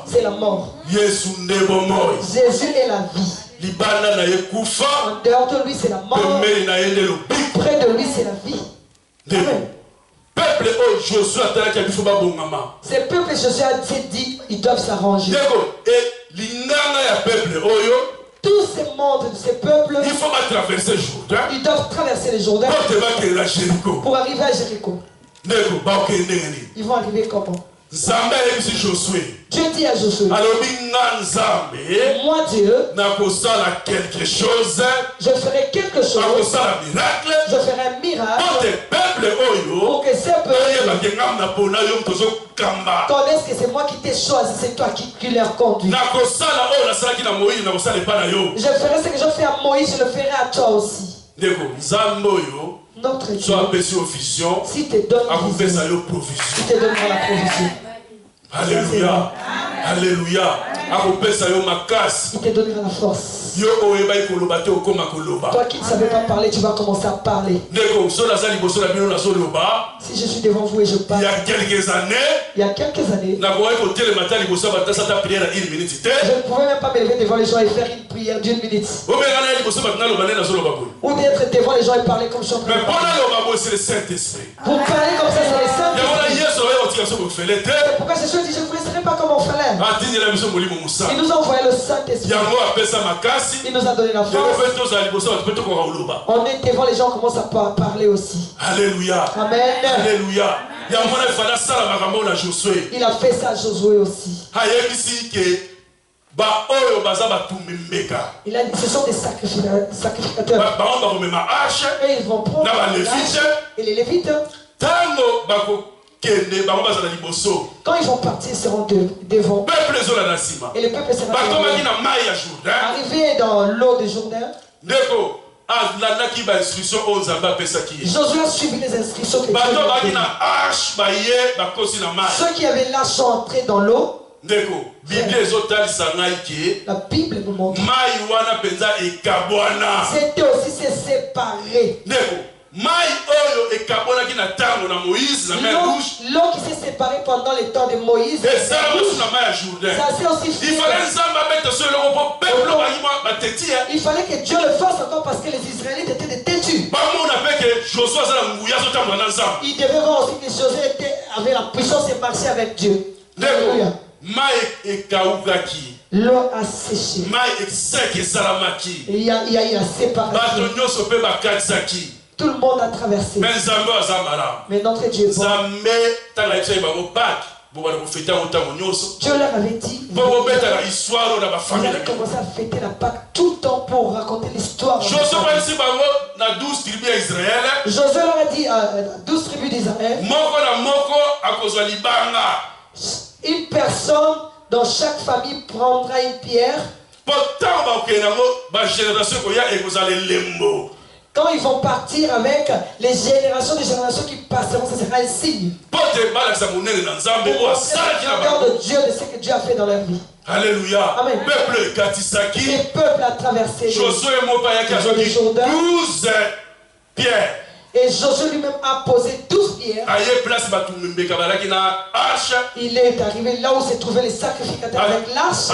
c'est la mort. Jésus est la vie. En dehors de lui, c'est la mort. Près de lui, c'est la vie. Amen. Ces peuples, Josué a dit, ils doivent s'arranger. Tous ces mondes de ces peuples, ils doivent traverser les Jourdains pour arriver à Jéricho. Ils vont arriver comment? Dieu dit à Josué, moi Dieu, je ferai quelque chose, je ferai un miracle pour que ces peuples connaissent que c'est moi qui t'ai choisi, c'est toi qui leur conduis. Je ferai ce que je fais à Moïse, je le ferai à toi aussi. Notre Dieu, si te donne il te donnera la provision. Alléluia. Alléluia. Il te donnera la force. Toi qui ne savais pas parler, tu vas commencer à parler. Si je suis devant vous et je parle, il y a quelques années, je ne pouvais même pas me lever devant les gens et faire une prière d'1 minute. Ou d'être devant les gens et parler comme je suis en train de parler. Pour parler comme ça, c'est le Saint-Esprit. C'est pourquoi Jésus dit, je ne vous laisserai pas comme mon frère. Il nous a envoyé le Saint-Esprit. Il nous a donné la force. On est devant les gens, on commence à parler aussi. Alléluia. Amen. Alléluia. Il a fait ça à Josué aussi. Il a dit, ce sont des sacrificateurs. Et ils vont prendre et les Lévites. Quand ils vont partir, ils seront devant. Et le peuple sera arrivé dans l'eau de Jourdain. Josué a suivi les instructions que Dieu a données. Ceux qui avaient l'arche sont entrés dans l'eau. La Bible nous montre. C'était aussi se séparer. L'eau qui s'est séparée pendant les temps de Moïse, ça s'est aussi fait. Il fallait que Dieu le fasse encore parce que les Israélites étaient des têtus. Ils devaient voir aussi que Josué avait la puissance et marchait avec Dieu. Alléluia. L'eau a séché. Il y a eu la séparation. Tout le monde a traversé. Mais notre Dieu est bon. Dieu leur avait dit, vous allez commencer à fêter la Pâque tout le temps pour raconter l'histoire. Josué leur a dit à 12 tribus d'Israël, Une personne dans chaque famille prendra une pierre. Quand ils vont partir avec les générations des générations qui passeront, ce sera un signe. Pour montrer la grandeur de Dieu, de ce que Dieu a fait dans leur vie. Alléluia. Amen. Le peuple a traversé les Jourdain. 12 pierres. Et Josué lui-même a posé 12 pierres. Il est arrivé là où se trouvaient les sacrificateurs avec l'arche.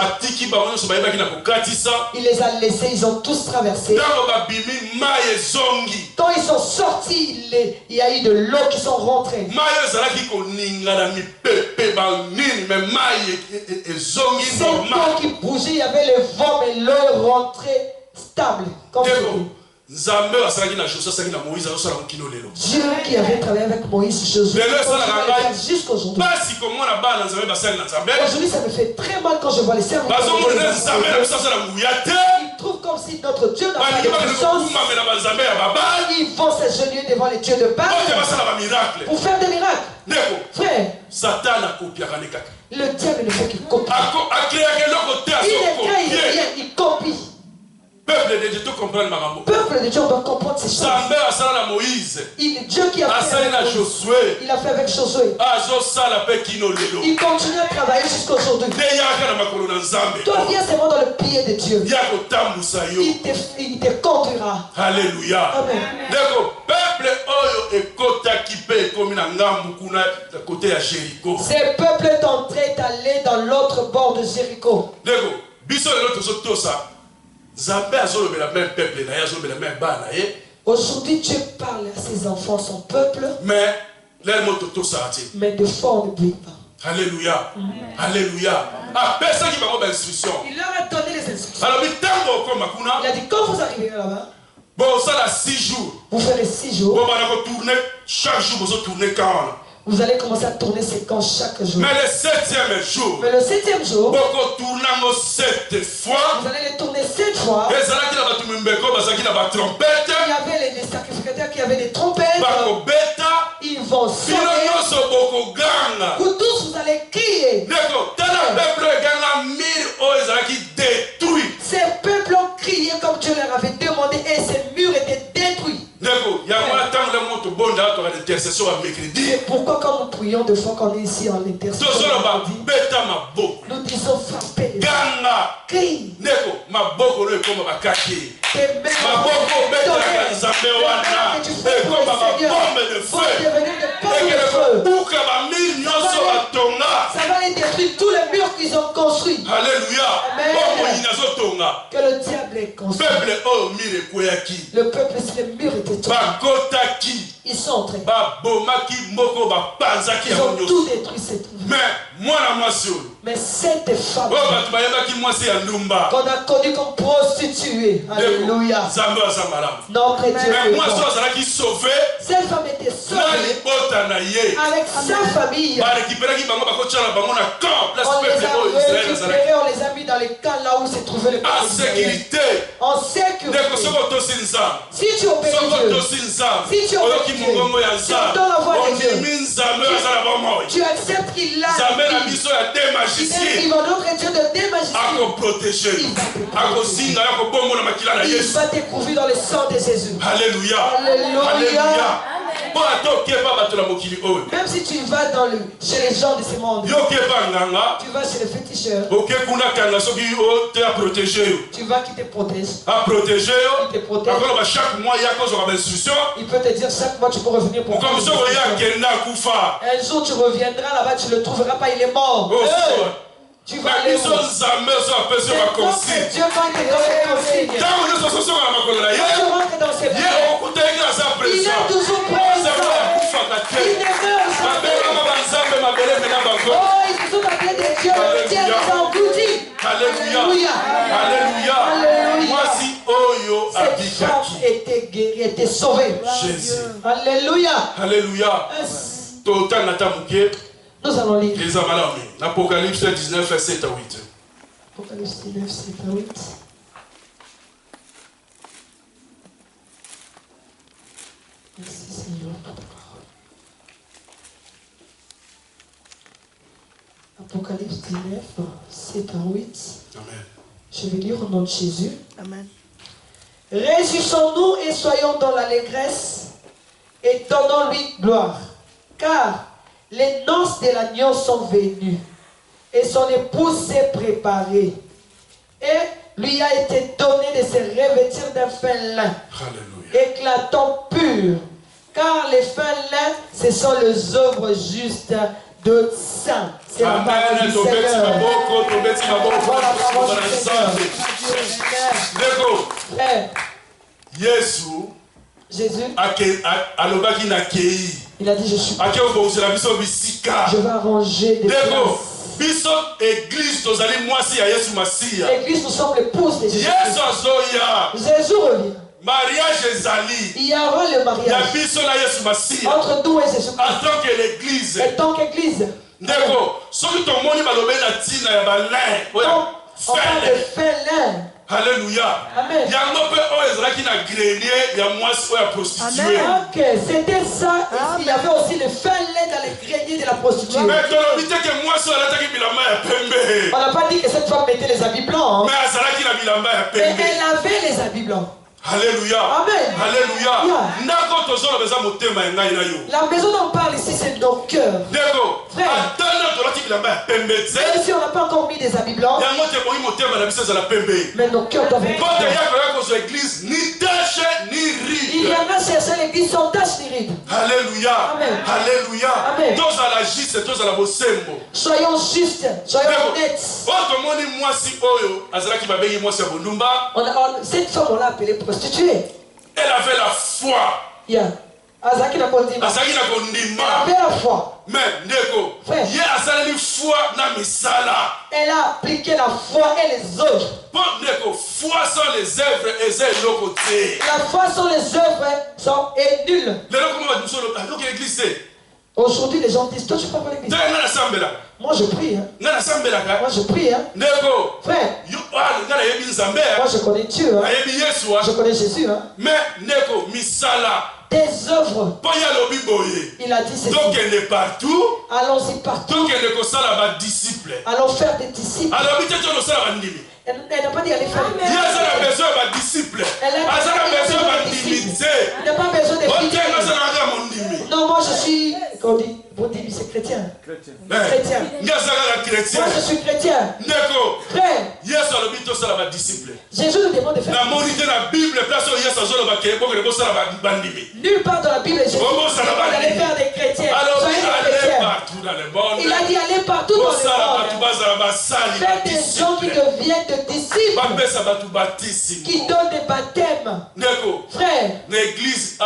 Il les a laissés, ils ont tous traversé. Quand ils sont sortis, il y a eu de l'eau qui sont rentrés. Cette eau qui bougeait, il y avait le vent, mais l'eau est rentrée stable. Comme Dieu qui avait travaillé avec Moïse jusqu'à aujourd'hui. Aujourd'hui, ça me fait très mal quand je vois les serviteurs. Ils trouvent comme si notre Dieu n'a pas de puissance. Ils vont s'agenouiller devant les dieux de Baal pour faire des miracles. Frère, le diable ne fait qu'il copie. Il ne crée rien, il copie. Peuple de Dieu, tu comprends le marambo. Peuple de Dieu, on doit comprendre ces choses. Dieu qui a fait avec Josué. Il a fait avec Josué. Il continue à travailler jusqu'à aujourd'hui. Toi, viens seulement dans le pied de Dieu. Il te conduira. Alléluia. Amen. Ces peuples est entré d'aller dans l'autre bord de Jéricho. Aujourd'hui, Dieu parle à ses enfants, son peuple. Mais de fois, on n'oublie pas. Alléluia. Alléluia. Il leur a donné les instructions. Il a dit, quand vous arrivez là-bas, vous ferez 6 jours. Chaque jour, vous tournez quand vous allez commencer à tourner ces camps chaque jour. Mais le 7e jour, vous allez les tourner 7 fois. Il y avait les sacrificateurs qui avaient des trompettes. Ils vont sonner. Vous tous, vous allez crier. Ces peuples ont crié comme Dieu leur avait demandé et ces murs étaient détruits. C'est pourquoi quand nous prions de fois qu'on est ici en intercession, nous disons frapper. Crie. Tes mains ça va les détruire tous les murs qu'ils ont construits. Alléluia. Que le diable est construit. Le peuple, si les murs étaient tombés, ils sont entrés. Ils ont tout détruit cette rue. Mais cette femme qu'on a connue comme prostituée, alléluia, notre Dieu est bon. Cette femme était sauvée avec sa famille. On les a mis dans les camps là où se trouvait le peuple. En sécurité. Si tu obéis Dieu, si tu obéis Dieu, si tu donnes la voix de Dieu, tu acceptes qu'il l'a dit. Il va notre Dieu de démagicier. Il va te couvrir dans le sang de Jésus. Alléluia. Alléluia. Même si tu vas chez les gens de ce monde, tu vas chez les féticheurs, tu vas qui te protège. Il te protège. Il peut te dire chaque mois tu peux revenir pour un jour tu reviendras là-bas, tu ne le trouveras pas, il est mort. Tu vas aller où? C'est notre Dieu quand il te donne les consignes. Quand tu rentres dans ses prières, il est toujours présent. Il ne meurt jamais. Oh, ils se sont appelés des dieux. Les dieux les ont engloutis. Alléluia. Alléluia. Cette femme était guérie, était sauvée. Jésus. Alléluia. Alléluia. Nous allons lire. Les Amalami. Apocalypse 19, verset 7 à 8. Apocalypse 19, 7 à 8. Merci Seigneur pour ta parole. Apocalypse 19, 7 à 8. Amen. Je vais lire au nom de Jésus. Amen. Réjouissons-nous et soyons dans l'allégresse et donnons-lui gloire. Car les noces de l'agneau sont venues et son épouse s'est préparée. Et lui a été donné de se revêtir d'un fin lin, éclatant pur. Car les fins lins, ce sont les œuvres justes de saints. C'est la parole du Seigneur. Jésus, il a dit je suis. Je vais arranger des places. L'église, nous sommes l'épouse de Jésus. Jésus revient. Mariage ezali. Il y aura le mariage entre nous et Jésus. En tant que l'église. En tant qu'église. Ndeko, soki tomoni balobe na tina ya balin. On parle de fin lin. Alléluia. Amen. Yango pe o ezalaki na grenier ya mwasi oya prostituée. Ok, c'était ça. Il y avait aussi le fin lin dans les greniers de la prostituée. Mais tolobite que mwasi alataki bilamba ya pembe. On n'a pas dit que cette femme mettait les habits blancs. Mais azalaki na bilamba ya pembe. Mais elle avait les habits blancs. Alléluia. Amen. Alléluia. Yeah. La maison dont on parle ici, c'est nos cœurs. Frère, même si on n'a pas encore mis des habits blancs, mais nos cœurs doivent être blancs. Il y en a cherché l'église sans tache ni ride. Alléluia. Amen. Alléluia. Amen. Soyons justes, soyons honnêtes. Cette femme, on l'a appelée prostituée. Elle avait la foi. Yeah. Elle avait la foi. Mais ndeko, elle a appliqué la foi et les œuvres. Foi sans les œuvres et la foi sans les œuvres est nulle. Aujourd'hui, les gens disent, toi tu parles pas l'église. Moi je prie. Hein. Moi je prie. Hein. Frère, moi je connais Dieu. Hein. Je connais Jésus. Hein. Mais des œuvres. Il a dit ceci. Donc elle est partout. Allons-y partout. Donc elle est disciple. Allons faire des disciples. Elle n'a pas dit aller faire des disciples. Elle a besoin de disciples. Elle a besoin de divinité. Elle n'a pas besoin de divinité. Non, moi je suis, qu'on dit, c'est chrétien. Chrétien. Moi je suis chrétien. Frère, Jésus nous demande de faire. Nulle part dans la Bible, Jésus allait faire des chrétiens. Soyez des chrétiens. Il a dit allez partout dans le monde. Faites des gens qui deviennent des disciples. Qui donnent des baptêmes. Frère, l'église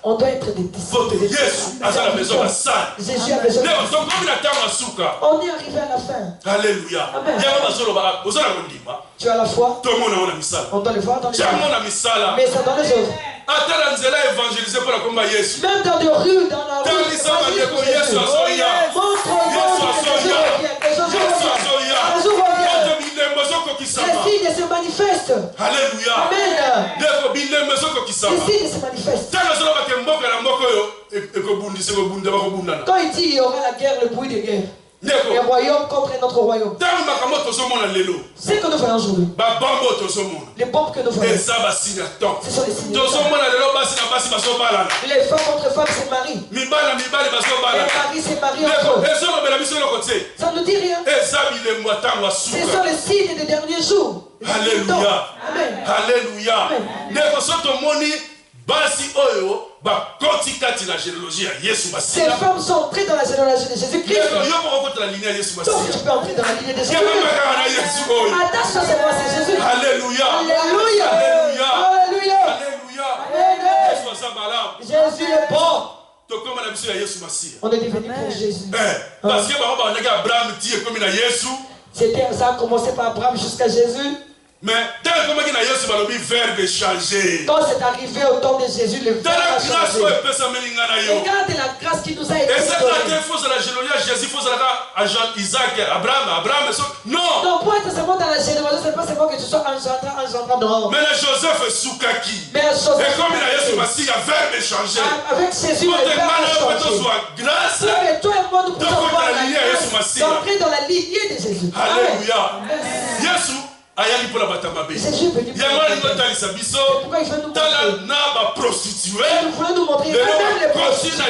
on doit être des disciples. Jésus a besoin de ça. Jésus a besoin de ça. On est arrivé à la fin. Alléluia. Amen. Tu as la foi. On doit le voir dans les œuvres. Mais ça dans les œuvres. Même dans des rues, dans la rue. Les signes se manifestent. Alléluia. Amen. Les signes se manifestent. Quand il dit il y aura la guerre, le bruit de guerre. Un royaume contre un autre royaume. Ce que nous voyons aujourd'hui. Les bombes que nous voyons. Ce sont les signes. Les femmes entre femmes se marient. Les maris se marient entre eux. Ça ne nous dit rien. Ce sont les signes des derniers jours. Alléluia. Amen. Alléluia. Ces femmes sont entrées dans la généalogie de Jésus-Christ. Donc tu peux entrer dans la lignée de Jésus-Christ. Attache-toi à moi, c'est Jésus. Alléluia. Alléluia. Alléluia. Alléluia. Jésus est bon. On est devenu pour Jésus. Parce que ça a commencé par Abraham jusqu'à Jésus. Mais quand c'est arrivé au temps de Jésus, le verbe a changé. Regarde la grâce qui nous a été donnée. Non, pour être seulement dans la génération, ce n'est pas seulement que tu sois engendrant dehors. Mais Joseph est soukaki. Mais Joseph, et comme il a verbe changé. Avec Jésus, le verbe a changé. grâce. Et toi et moi, nous pouvons voir la est dans la lignée de Jésus. Alléluia. Jésus ayali pour la batamabe. Jésus est venu pour pourquoi il veut nous montrer. Nous voulons nous montrer que même les prostituées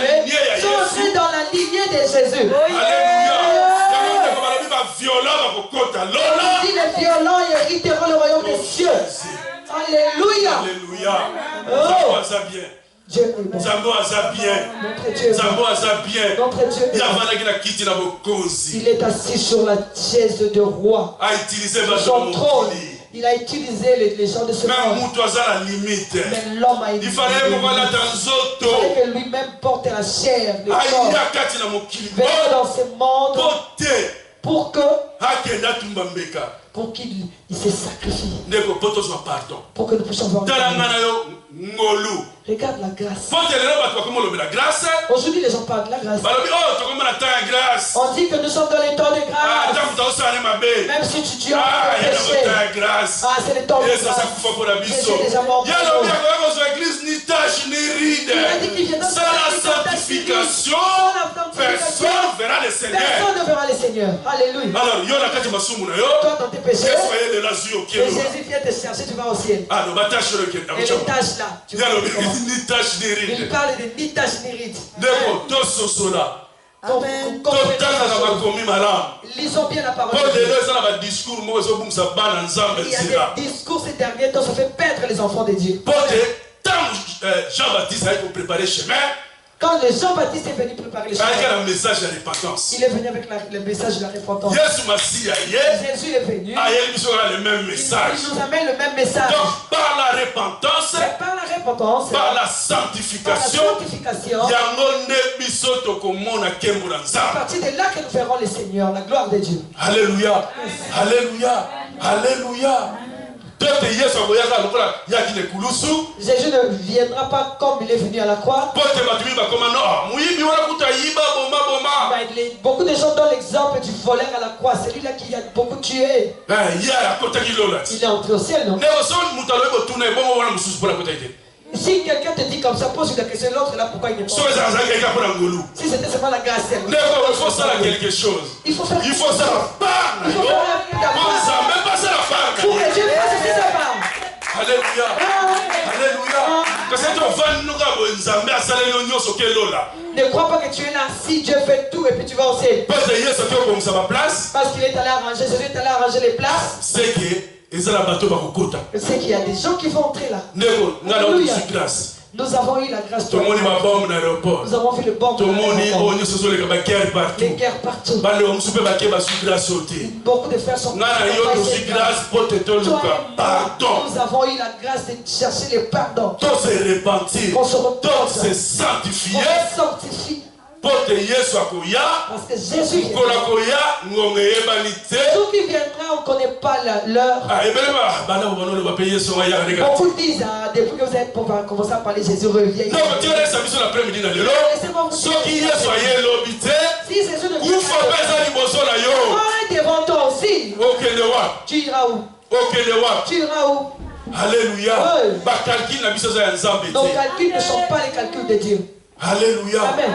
sont entrés dans la lignée de Jésus. Alléluia. Si les violents hériteront le royaume des cieux. Alléluia. Alléluia. Oh. Dieu est Zambo aza bien. Zambo aza bien. Il est assis sur la chaise de roi. Son trône. Il a utilisé les gens de ce monde. Mais l'homme a utilisé. Il fallait que lui-même porte la chair, le corps. Venir dans ce monde pour qu'il se sacrifie. Pour que nous puissions voir. Regarde la grâce. Aujourd'hui, les gens parlent de la grâce. On dit que nous sommes dans les temps de grâce. Même si tu as péché. C'est le temps de grâce. Jésus est déjà mort. Il a dit qu'il viendra sans sanctification. Personne ne verra le Seigneur. Alléluia. Toi, dans tes péchés, et Jésus vient te chercher, tu vas au ciel. Et les tâches là, tu vas. Il parle de ni tâche ni ride. Lisons bien la parole. Il y a des discours ces derniers temps, ça fait perdre les enfants de Dieu. Jean-Baptiste a préparé chemin. Quand Jean-Baptiste est venu préparer le chemin, il est venu avec le message de la repentance. Jésus est venu. Il nous amène le même message. Donc, par la repentance, par la sanctification, c'est à partir de là que nous verrons le Seigneur, la gloire de Dieu. Alléluia. Alléluia. Alléluia. Jésus ne viendra pas comme il est venu à la croix. Beaucoup de gens donnent l'exemple du voleur à la croix. Celui-là qui a beaucoup tué. Il est entré au ciel, non? Si quelqu'un te dit comme ça, pose la question, l'autre là, pourquoi il n'est pas? Si c'était seulement la grâce, il faut faire quelque chose. Il faut faire pour que Dieu fasse sa part. Alléluia. Alléluia. Ne crois pas que tu es là. Si Dieu fait tout et puis tu vas au ciel. Parce qu'il est allé arranger, Jésus est allé arranger les places. C'est qu'il y a des gens qui vont entrer là. Alléluia. Nous avons eu la grâce de Dieu. Nous avons vu le bon les guerres partout. Beaucoup de frères sont nous avons eu la grâce de chercher le pardon. On se repose. Sanctifié. Parce que Jésus ceux qui viendra, on ne connaît pas l'heure. Beaucoup disent, depuis que vous avez commencé à parler, Jésus revient. Si Jésus ne vient pas devant toi aussi, tu iras où? Tu iras où? Alléluia. Nos calculs ne sont pas les calculs de Dieu. Alléluia. Amen.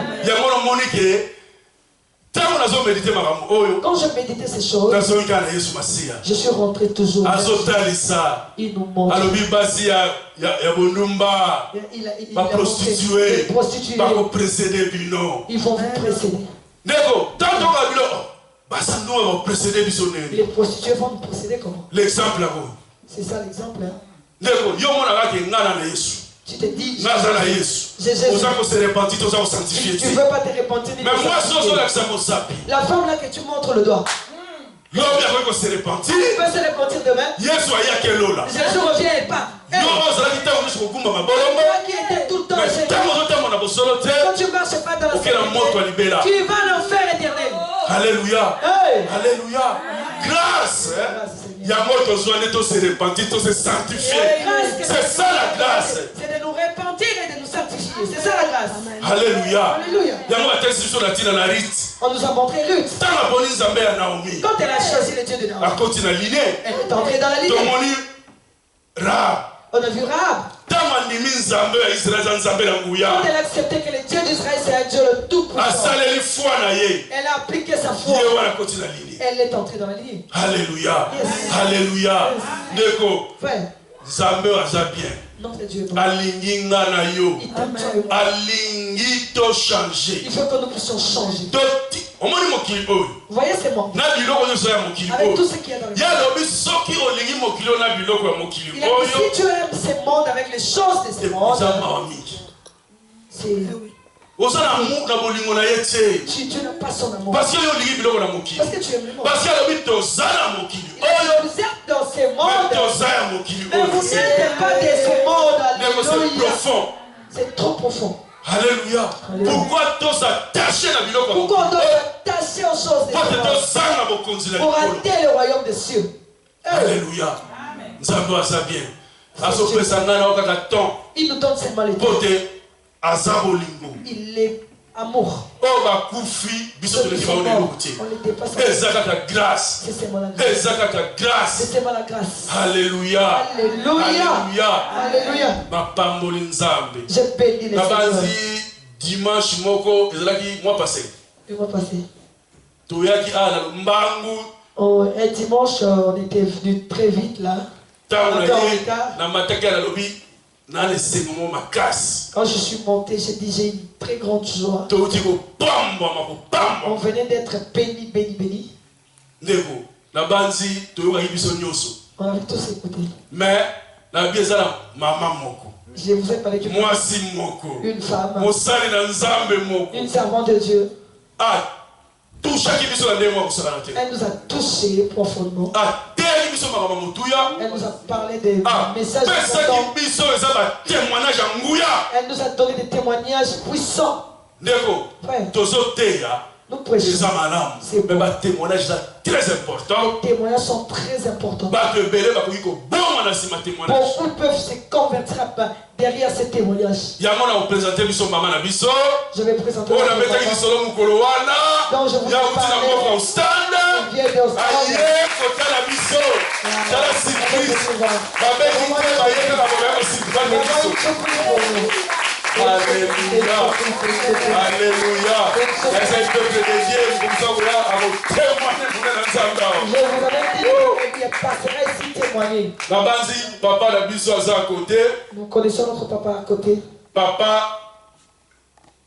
Quand je méditais ces choses, je suis rentré toujours. Il nous montre. Il a prostitué. Ils vont vous précéder. Les prostituées vont nous précéder comment? L'exemple. C'est ça l'exemple. Tu te dis, tu ne veux pas te repentir. La femme là que tu montres le doigt. L'homme peut se repentir. Il peut se repentir demain. Jésus revient et pas. Qui était tout le temps quand tu marches pas dans la sécurité, tu vas à l'enfer éternel. Alléluia. Hey. Alléluia. Grâce. Il y a mort de se repentir, de se sanctifier. C'est ça la grâce. C'est de nous repentir et de nous sanctifier. C'est ça la grâce. Alléluia. Alléluia. On nous a montré Ruth. Quand elle a choisi le Dieu de Naomi, elle est entrée dans la lignée. On a vu Rahab. Quand elle a accepté que le Dieu d'Israël c'est un Dieu le Tout-Puissant, elle a appliqué sa foi. Elle est entrée dans la ligne. Alléluia. Yes. Alléluia. Neko. Zambé aza bien. Alingi nga na yo. Alingi to changer. Il faut que nous puissions changer. Vous voyez, c'est moi. Avec tout ce qu'il y a dans le monde. Il a dit, si tu aimes ce monde avec les choses de ce monde, tu n'as pas son amour. Parce que tu aimes le monde. Vous êtes dans ce monde. Mais vous n'êtes pas de ce monde. Alléluia. C'est trop profond. Alléluia. Pourquoi tu s'attacher à la Pourquoi on doit s'attacher aux choses de Dieu pour rater le royaume des cieux? Alléluia. Il nous donne seulement les temps. Il est amour. On les dépasse. C'est seulement la grâce. C'est seulement la grâce. Alléluia. Alléluia. Alléluia. Je bénis les Seigneurs. Dimanche moko ezalaki mois passé. Le mois passé. Toyaki ala mbangu. Oh, un dimanche on était venu très vite là. Na mataki ala lobi na le sengomo makas. Quand je suis monté, j'ai dit j'ai une très grande joie. On venait d'être béni, béni, béni. Ndeko na banzi toyoka biso nyoso. On avait tous écouté. Mais la biezala maman moko. Je vous ai parlé d'une femme, une servante de Dieu. Elle nous a touchés profondément. Elle nous a parlé des messages importants. Elle nous a donné des témoignages puissants. Frère, nous prêchons. C'est bon. Les témoignages sont très importants. Les témoignages sont très importants. Beaucoup peuvent se convertir derrière ces témoignages. Je vais présenter votre maman. Donc je vous ai parlé. Alléluia. Alléluia. C'est un peuple de Dieu. Je vous avais dit qu'il passerait ici témoigner. Papa la biso à côté. Nous connaissons notre papa à côté. Papa,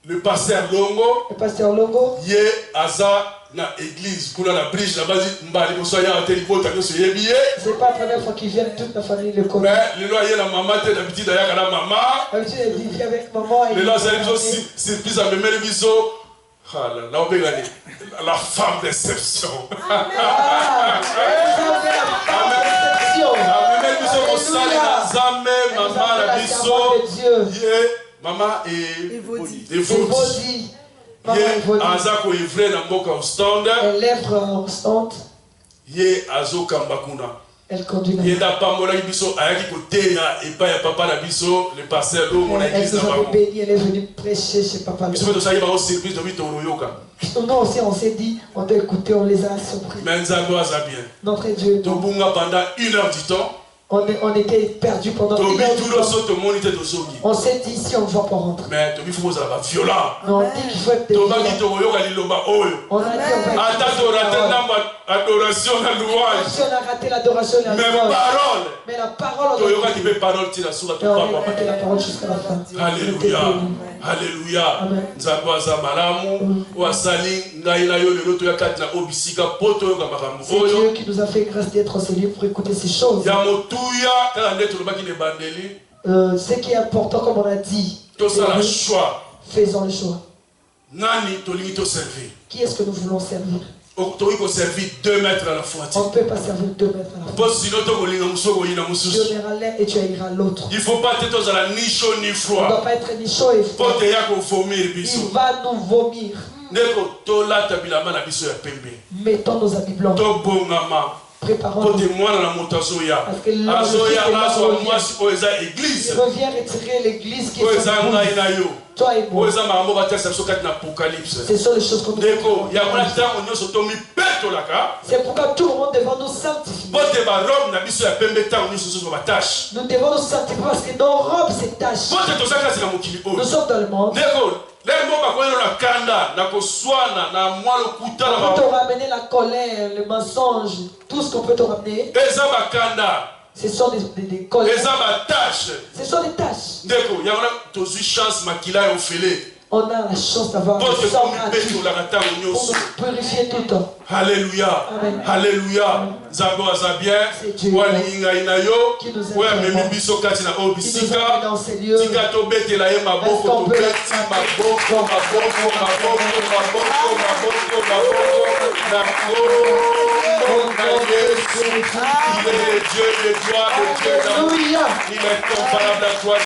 le pasteur Longo. Le pasteur Longo. Yé Aza na église. Pour la bridge, la base, c'est pas la première fois qu'ils viennent, toute la famille le connaît. Mais le loyer, la maman, t'es d'habitude avec la maman. D'habitude, elle vit avec maman. Le loyer, c'est surprise à me mettre le biseau. Ah là, là, on peut gagner. La femme d'exception. Amen. Maman et Evodi. Azako evre na mboka au stand. Elle lève au stand. Ye azo kambakuna. Elle conduit. Yenda pambola biso ayaki koteya et pas ya papa na biso le pasteur do mon église na bango. Elle est venue prêcher chez papa. Biso to sayi ba surprise de vito royoka. Nous aussi on s'est dit on doit écouter, on les a surpris. Mais Nzambe aza bien. Notre Dieu. To bunga pendant 1 heure du temps. On était perdus pendant 1 heure. On s'est dit si on ne va pas rentrer. Mais il faut être violent. On dit qu'il faut être violent. On a dit adoration, la louange. Si on a raté l'adoration, la louange. Mais la parole. On a raté la parole jusqu'à la fin. Alléluia. Alléluia. C'est Dieu qui nous a fait grâce d'être enseigné pour écouter ces choses. Ce qui est important, comme on a dit, faisons le choix. Qui est-ce que nous voulons servir? On servir 2 mètres à la fois. On ne peut pas servir 2 mètres à la fois. Dieu ira l'un et tu iras l'autre. Il ne faut pas être ni chaud ni froid. On ne doit pas être ni chaud et froid. Il va nous vomir. Mettons nos habits blancs. Préparons-nous. Parce que il revient retirer l'église qui est toi et moi. C'est ça les choses qu'on nous C'est pourquoi tout le monde devant nous sanctifier. Nous devons nous sanctifier parce que nos robes se tachent. Nous sommes dans le monde. On peut te ramener la colère, le mensonge, tout ce qu'on peut te ramener. Ce sont des colères. Ce sont des tâches. On a la chance d'avoir un sang gratuit pour nous purifier tout le temps. Alléluia. Amen. Alléluia. Zabo azabien. Walinga inayo. Wamemibiso kati na obisika. Tika tobete la ye maboko tobeti maboko maboko maboko maboko maboko maboko na Yesu. Il est le Dieu de gloire, le Dieu d'amour. Il est comparable à toi.